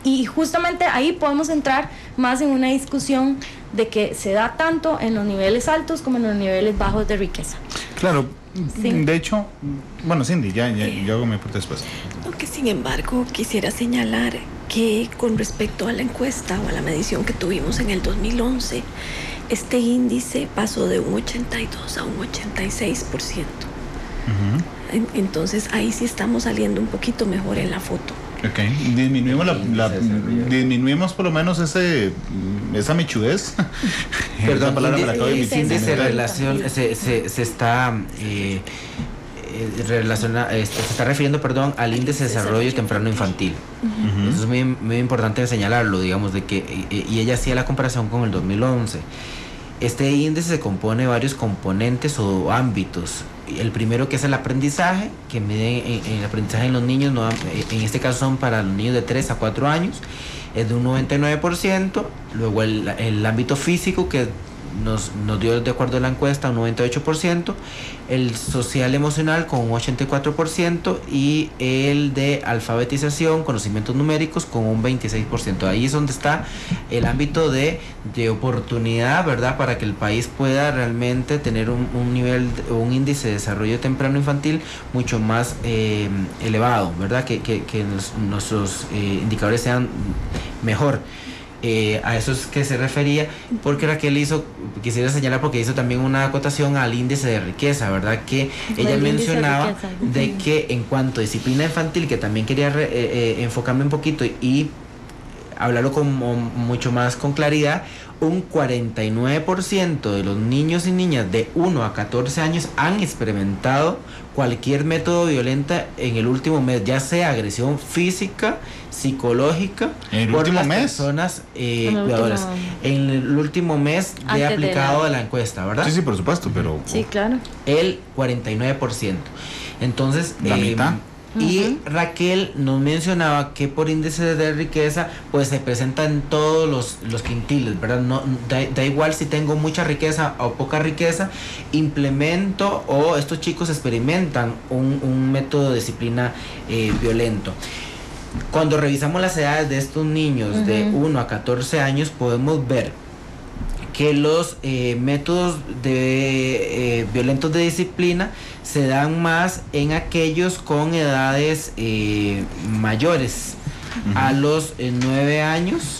y justamente ahí podemos entrar más en una discusión de que se da tanto en los niveles altos como en los niveles bajos de riqueza. Claro. Sí. De hecho, bueno, Cindy, yo hago mi aporte después. Aunque sin embargo quisiera señalar que con respecto a la encuesta o a la medición que tuvimos en el 2011, este índice pasó de un 82 a un 86%. Entonces ahí sí estamos saliendo un poquito mejor en la foto. Ok, disminuimos por lo menos esa mechudez. Perdón, palabra me la acabo de se está refiriendo, al índice de desarrollo temprano infantil. Eso es muy, muy importante señalarlo, digamos, de que y ella hacía la comparación con el 2011. Este índice se compone de varios componentes o ámbitos. El primero, que es el aprendizaje, que mide el aprendizaje en los niños, en este caso son para los niños de 3 a 4 años, es de un 99%. Luego el ámbito físico, que nos dio, de acuerdo a la encuesta, un 98%, el social emocional con un 84% y el de alfabetización, conocimientos numéricos, con un 26%. Ahí es donde está el ámbito de oportunidad, ¿verdad?, para que el país pueda realmente tener un índice de desarrollo temprano infantil mucho más elevado, ¿verdad?, que nuestros indicadores sean mejor. A eso es que se refería, porque Raquel quisiera señalar, porque hizo también una acotación al índice de riqueza, ¿verdad? Que ella mencionaba de que en cuanto a disciplina infantil, que también quería enfocarme un poquito y hablarlo mucho más con claridad, un 49% de los niños y niñas de 1 a 14 años han experimentado cualquier método violento en el último mes, ya sea agresión física, psicológica, por las personas cuidadoras. En el último mes de aplicado de la encuesta, ¿verdad? Sí, por supuesto, pero... Sí, claro. El 49%. Entonces... la mitad. Y Raquel nos mencionaba que por índice de riqueza pues se presenta en todos los quintiles, ¿verdad? No, da igual si tengo mucha riqueza o poca riqueza, implemento o estos chicos experimentan un método de disciplina violento. Cuando revisamos las edades de estos niños de 1 a 14 años, podemos ver que los métodos violentos de disciplina se dan más en aquellos con edades mayores, a los 9 años,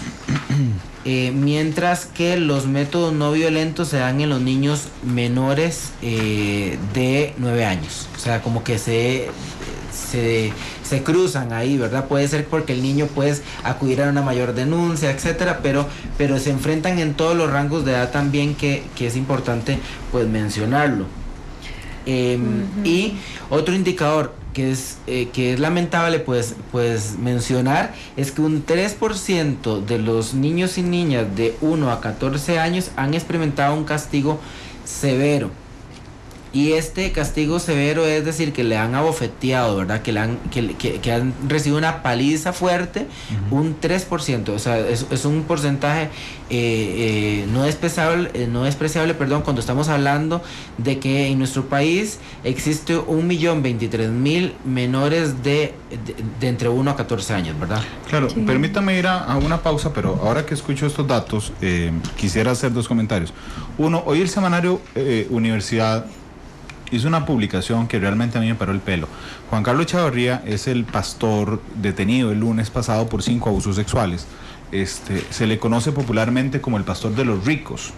mientras que los métodos no violentos se dan en los niños menores de 9 años. O sea, como que se se cruzan ahí, ¿verdad? Puede ser porque el niño puede acudir a una mayor denuncia, etcétera, pero se enfrentan en todos los rangos de edad también, que es importante pues mencionarlo. Y otro indicador que es lamentable pues mencionar es que un 3% de los niños y niñas de 1 a 14 años han experimentado un castigo severo. Y este castigo severo es decir que le han abofeteado, ¿verdad? Que han recibido una paliza fuerte, un 3%. O sea, es un porcentaje no despreciable, cuando estamos hablando de que en nuestro país existe 1.023.000 menores de entre 1 a 14 años, ¿verdad? Claro, Sí. permítame ir a una pausa, pero ahora que escucho estos datos, quisiera hacer 2 comentarios. Uno, hoy el semanario Universidad hizo una publicación que realmente a mí me paró el pelo. Juan Carlos Chavarría es el pastor detenido el lunes pasado por 5 abusos sexuales. Se le conoce popularmente como el pastor de los ricos,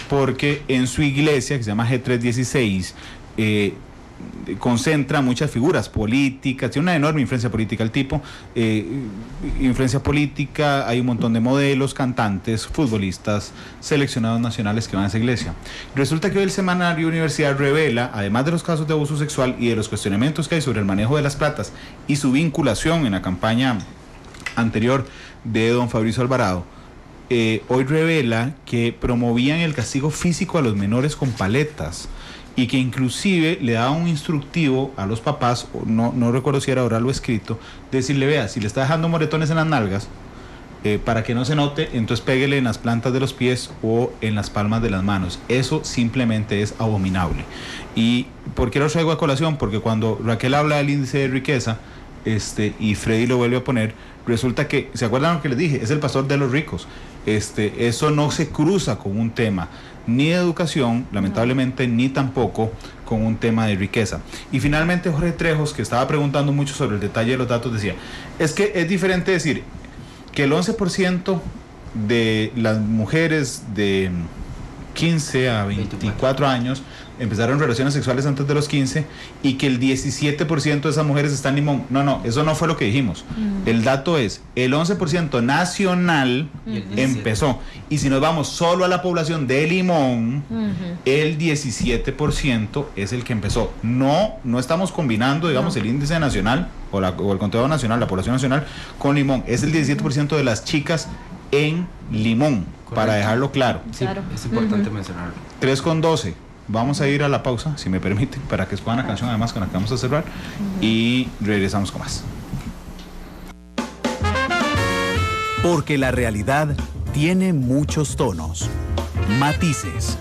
porque en su iglesia, que se llama G316, concentra muchas figuras políticas, tiene una enorme influencia política el tipo, influencia política, hay un montón de modelos, cantantes, futbolistas, seleccionados nacionales que van a esa iglesia. Resulta que hoy el semanario Universidad revela, además de los casos de abuso sexual y de los cuestionamientos que hay sobre el manejo de las platas y su vinculación en la campaña anterior de don Fabricio Alvarado, hoy revela que promovían el castigo físico a los menores con paletas, y que inclusive le daba un instructivo a los papás, no recuerdo si era oral o escrito, decirle, vea, si le está dejando moretones en las nalgas, para que no se note, entonces péguele en las plantas de los pies o en las palmas de las manos. Eso simplemente es abominable. ¿Y por qué lo traigo a colación? Porque cuando Raquel habla del índice de riqueza, y Freddy lo vuelve a poner, resulta que, ¿se acuerdan lo que les dije? Es el pastor de los ricos. Eso no se cruza con un tema ni de educación, lamentablemente, ni tampoco con un tema de riqueza. Y finalmente Jorge Trejos, que estaba preguntando mucho sobre el detalle de los datos, decía, es que es diferente decir que el 11% de las mujeres de 15 a 24 años empezaron relaciones sexuales antes de los 15 y que el 17% de esas mujeres están en Limón. No, eso no fue lo que dijimos. El dato es, el 11% nacional empezó. Y si nos vamos solo a la población de Limón, el 17% es el que empezó. No estamos combinando, digamos, el índice nacional o el conteo nacional, la población nacional, con Limón. Es el 17% de las chicas en Limón, correcto, para dejarlo claro. Sí, claro. Es importante mencionarlo. 3:12. Vamos a ir a la pausa, si me permiten, para que escuchen la canción además con la que vamos a cerrar, y regresamos con más. Porque la realidad tiene muchos tonos, matices.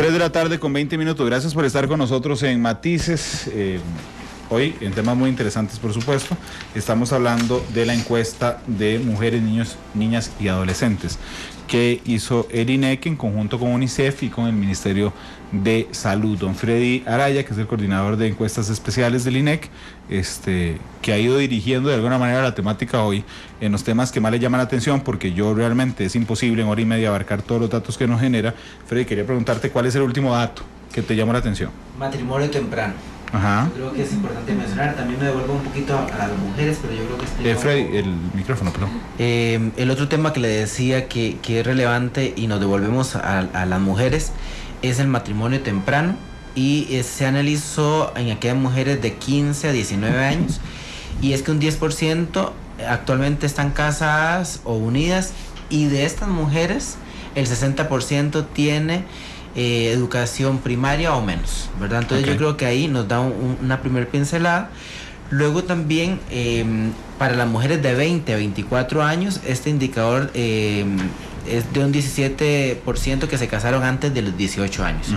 3 de la tarde con 20 minutos. Gracias por estar con nosotros en Matices. Hoy, en temas muy interesantes, por supuesto, estamos hablando de la encuesta de mujeres, niños, niñas y adolescentes que hizo el INEC en conjunto con UNICEF y con el Ministerio de Salud. Don Freddy Araya, que es el coordinador de encuestas especiales del INEC, que ha ido dirigiendo de alguna manera la temática hoy en los temas que más le llaman la atención, porque yo realmente es imposible en hora y media abarcar todos los datos que nos genera. Freddy, quería preguntarte cuál es el último dato que te llamó la atención. Matrimonio temprano. Ajá. Yo creo que es importante mencionar, también me devuelvo un poquito a las mujeres, pero yo creo que Freddy, el micrófono, perdón. El otro tema que le decía que es relevante y nos devolvemos a las mujeres es el matrimonio temprano, y se analizó en aquellas mujeres de 15 a 19 años, y es que un 10% actualmente están casadas o unidas, y de estas mujeres el 60% tiene educación primaria o menos, ¿verdad? Entonces yo creo que ahí nos da una primer pincelada. Luego también para las mujeres de 20 a 24 años, este indicador es de un 17% que se casaron antes de los 18 años.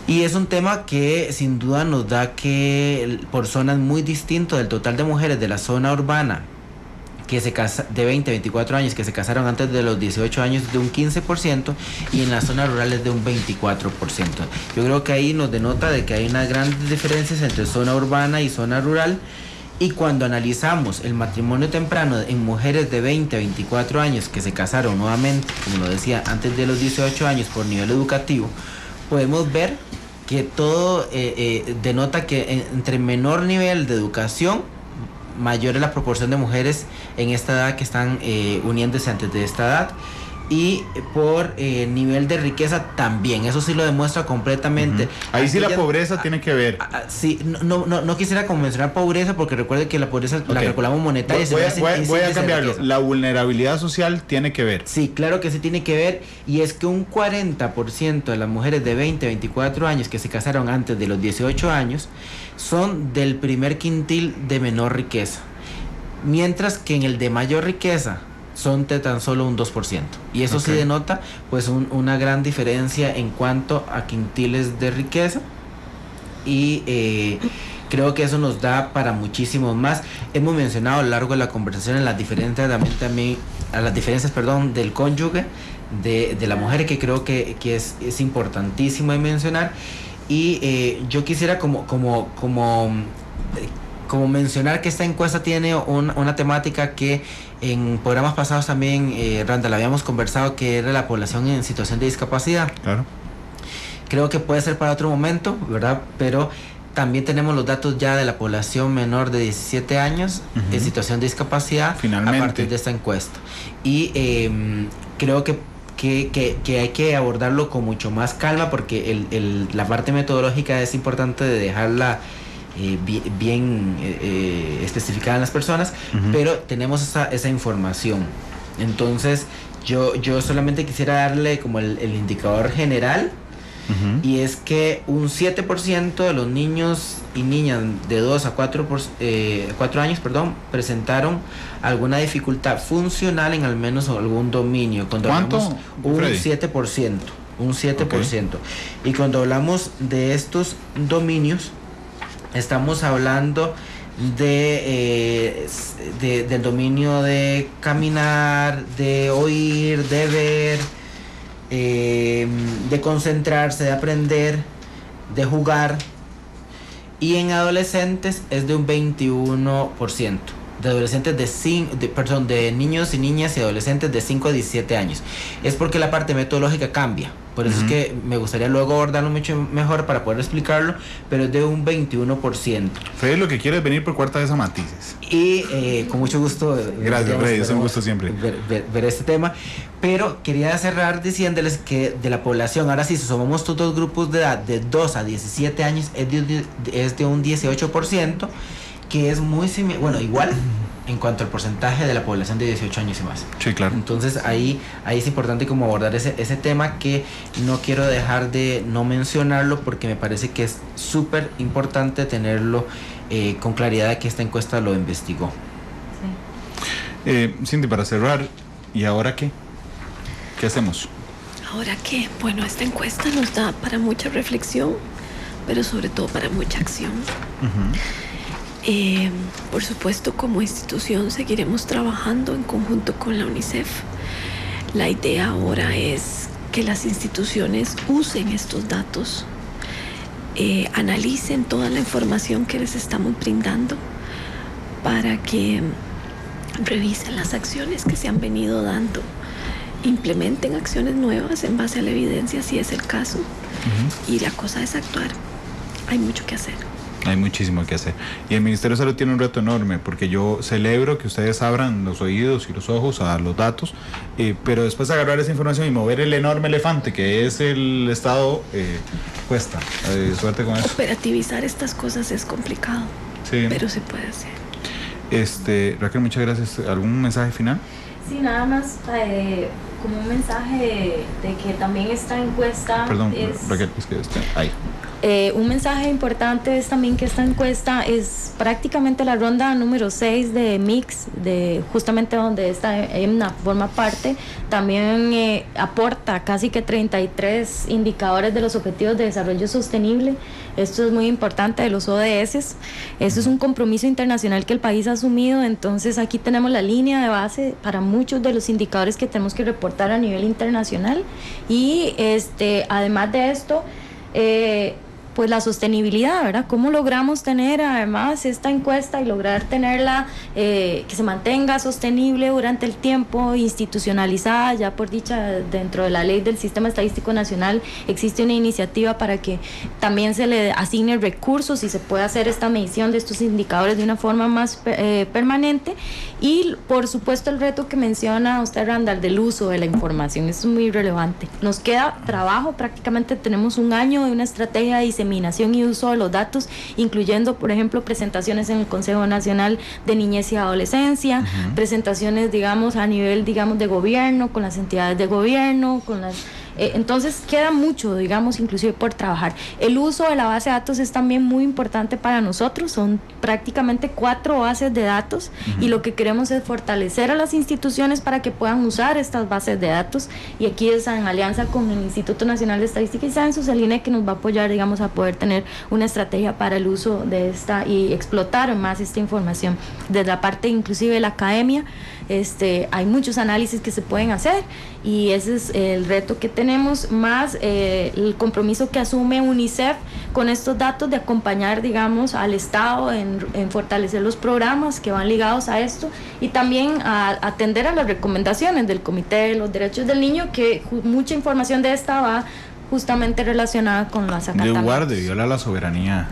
Y es un tema que sin duda nos da que por zonas muy distintas del total de mujeres de la zona urbana que se de 20 a 24 años que se casaron antes de los 18 años, de un 15%, y en las zonas rurales de un 24%. Yo creo que ahí nos denota de que hay unas grandes diferencias entre zona urbana y zona rural, y cuando analizamos el matrimonio temprano en mujeres de 20 a 24 años que se casaron nuevamente, como lo decía, antes de los 18 años por nivel educativo, podemos ver que todo denota que entre menor nivel de educación, mayor es la proporción de mujeres en esta edad que están uniéndose antes de esta edad, y por nivel de riqueza también, eso sí lo demuestra completamente. Ahí sí la pobreza tiene que ver. Sí, no quisiera como mencionar pobreza, porque recuerde que la pobreza la calculamos monetaria. Voy a cambiarlo. La vulnerabilidad social tiene que ver. Sí, claro que sí tiene que ver, y es que un 40% de las mujeres de 20 a 24 años que se casaron antes de los 18 años son del primer quintil de menor riqueza, mientras que en el de mayor riqueza son de tan solo un 2%. Y eso sí denota pues una gran diferencia en cuanto a quintiles de riqueza, y creo que eso nos da para muchísimos más. Hemos mencionado a lo largo de la conversación en las diferencias también a las diferencias del cónyuge de la mujer, que creo que es importantísimo de mencionar. Y yo quisiera como mencionar que esta encuesta tiene una temática que en programas pasados también, Randall, habíamos conversado, que era la población en situación de discapacidad. Claro. Creo que puede ser para otro momento, ¿verdad? Pero también tenemos los datos ya de la población menor de 17 años en situación de discapacidad, finalmente, a partir de esta encuesta. Y creo que hay que abordarlo con mucho más calma, porque la parte metodológica es importante de dejarla bien especificada en las personas, pero tenemos esa información. Entonces yo solamente quisiera darle como el indicador general, y es que un 7% de los niños y niñas de 2 a 4 años presentaron alguna dificultad funcional en al menos algún dominio. Cuando ¿cuánto? Un 7%. Y cuando hablamos de estos dominios, estamos hablando del dominio de caminar, de oír, de ver, de concentrarse, de aprender, de jugar. Y en adolescentes es de un 21%. De adolescentes de niños y niñas y adolescentes de 5 a 17 años. Es porque la parte metodológica cambia. Por eso es que me gustaría luego abordarlo mucho mejor para poder explicarlo, pero es de un 21%. Freddy, lo que quiere es venir por cuarta vez a Matices. Y con mucho gusto. Gracias, Freddy, es un gusto siempre. Ver este tema. Pero quería cerrar diciéndoles que de la población, ahora sí, si sumamos todos los grupos de edad de 2 a 17 años, es de un 18%, que es muy similar, bueno, igual en cuanto al porcentaje de la población de 18 años y más. Sí, claro. Entonces ahí es importante como abordar ese tema, que no quiero dejar de no mencionarlo, porque me parece que es súper importante tenerlo con claridad, de que esta encuesta lo investigó. Sí. Cindy, para cerrar, ¿y ahora qué? ¿Qué hacemos? Ahora qué, bueno, esta encuesta nos da para mucha reflexión, pero sobre todo para mucha acción. Por supuesto, como institución seguiremos trabajando en conjunto con la UNICEF. La idea ahora es que las instituciones usen estos datos, analicen toda la información que les estamos brindando para que revisen las acciones que se han venido dando, implementen acciones nuevas en base a la evidencia si es el caso. Y la cosa es actuar. Hay mucho que hacer. Hay muchísimo que hacer. Y el Ministerio de Salud tiene un reto enorme, porque yo celebro que ustedes abran los oídos y los ojos a los datos, pero después agarrar esa información y mover el enorme elefante que es el Estado, cuesta. Suerte con eso. Operativizar estas cosas es complicado, sí, pero se puede hacer. Raquel, muchas gracias. ¿Algún mensaje final? Sí, nada más como un mensaje de que también esta encuesta... Perdón, Raquel, es que ahí. Un mensaje importante es también que esta encuesta es prácticamente la ronda número 6 de Mix, de justamente donde esta EMNA forma parte. También aporta casi que 33 indicadores de los Objetivos de Desarrollo Sostenible. Esto es muy importante, de los ODS. Esto es un compromiso internacional que el país ha asumido. Entonces aquí tenemos la línea de base para muchos de los indicadores que tenemos que reportar a nivel internacional. Y además de esto, pues la sostenibilidad, ¿verdad? ¿Cómo logramos tener además esta encuesta y lograr tenerla que se mantenga sostenible durante el tiempo, institucionalizada? Ya por dicha, dentro de la ley del Sistema Estadístico Nacional existe una iniciativa para que también se le asignen recursos y se pueda hacer esta medición de estos indicadores de una forma más permanente. Y por supuesto el reto que menciona usted, Randall, del uso de la información, eso es muy relevante. Nos queda trabajo, prácticamente tenemos un año de una estrategia de diseminación y uso de los datos, incluyendo, por ejemplo, presentaciones en el Consejo Nacional de Niñez y Adolescencia, presentaciones, digamos, a nivel, digamos, de gobierno, con las entidades de gobierno, con las... entonces queda mucho, digamos, inclusive por trabajar. El uso de la base de datos es también muy importante para nosotros, son prácticamente 4 bases de datos y lo que queremos es fortalecer a las instituciones para que puedan usar estas bases de datos, y aquí es en alianza con el Instituto Nacional de Estadística y Censos, el INE, que nos va a apoyar, digamos, a poder tener una estrategia para el uso de esta y explotar más esta información. Desde la parte inclusive de la academia, hay muchos análisis que se pueden hacer y ese es el reto que tenemos, más el compromiso que asume UNICEF con estos datos de acompañar, digamos, al Estado en fortalecer los programas que van ligados a esto y también a atender a las recomendaciones del Comité de los Derechos del Niño, que mucha información de esta va justamente relacionada con las acatamientos. De guarde, viola la soberanía.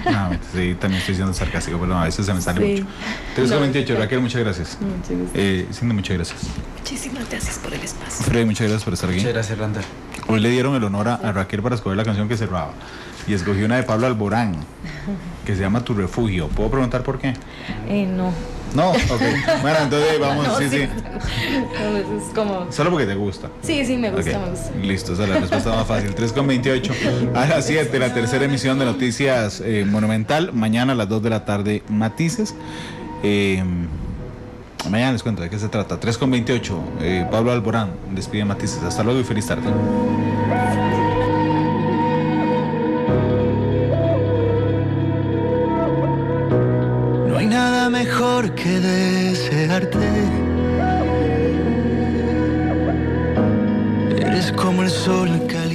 No, sí, también estoy siendo sarcástico, pero a veces se me sale mucho. 3:28, Raquel, muchas gracias. Cindy, muchas gracias. Muchísimas gracias por el espacio. Freddy, muchas gracias por estar aquí. Muchas gracias, Randall. Hoy le dieron el honor a Raquel para escoger la canción que cerraba. Y escogió una de Pablo Alborán, que se llama Tu Refugio. ¿Puedo preguntar por qué? No. No, ok. Bueno, entonces vamos, no, sí. Es como... Solo porque te gusta. Sí, me gusta, okay. Me gusta. Listo, esa es la respuesta más fácil. 3:28. A las 7, la tercera emisión de Noticias Monumental. Mañana a las 2 de la tarde, Matices. Mañana les cuento de qué se trata. 3:28. Pablo Alborán despide Matices. Hasta luego y feliz tarde. No hay nada mejor que desearte. Eres como el sol caliente.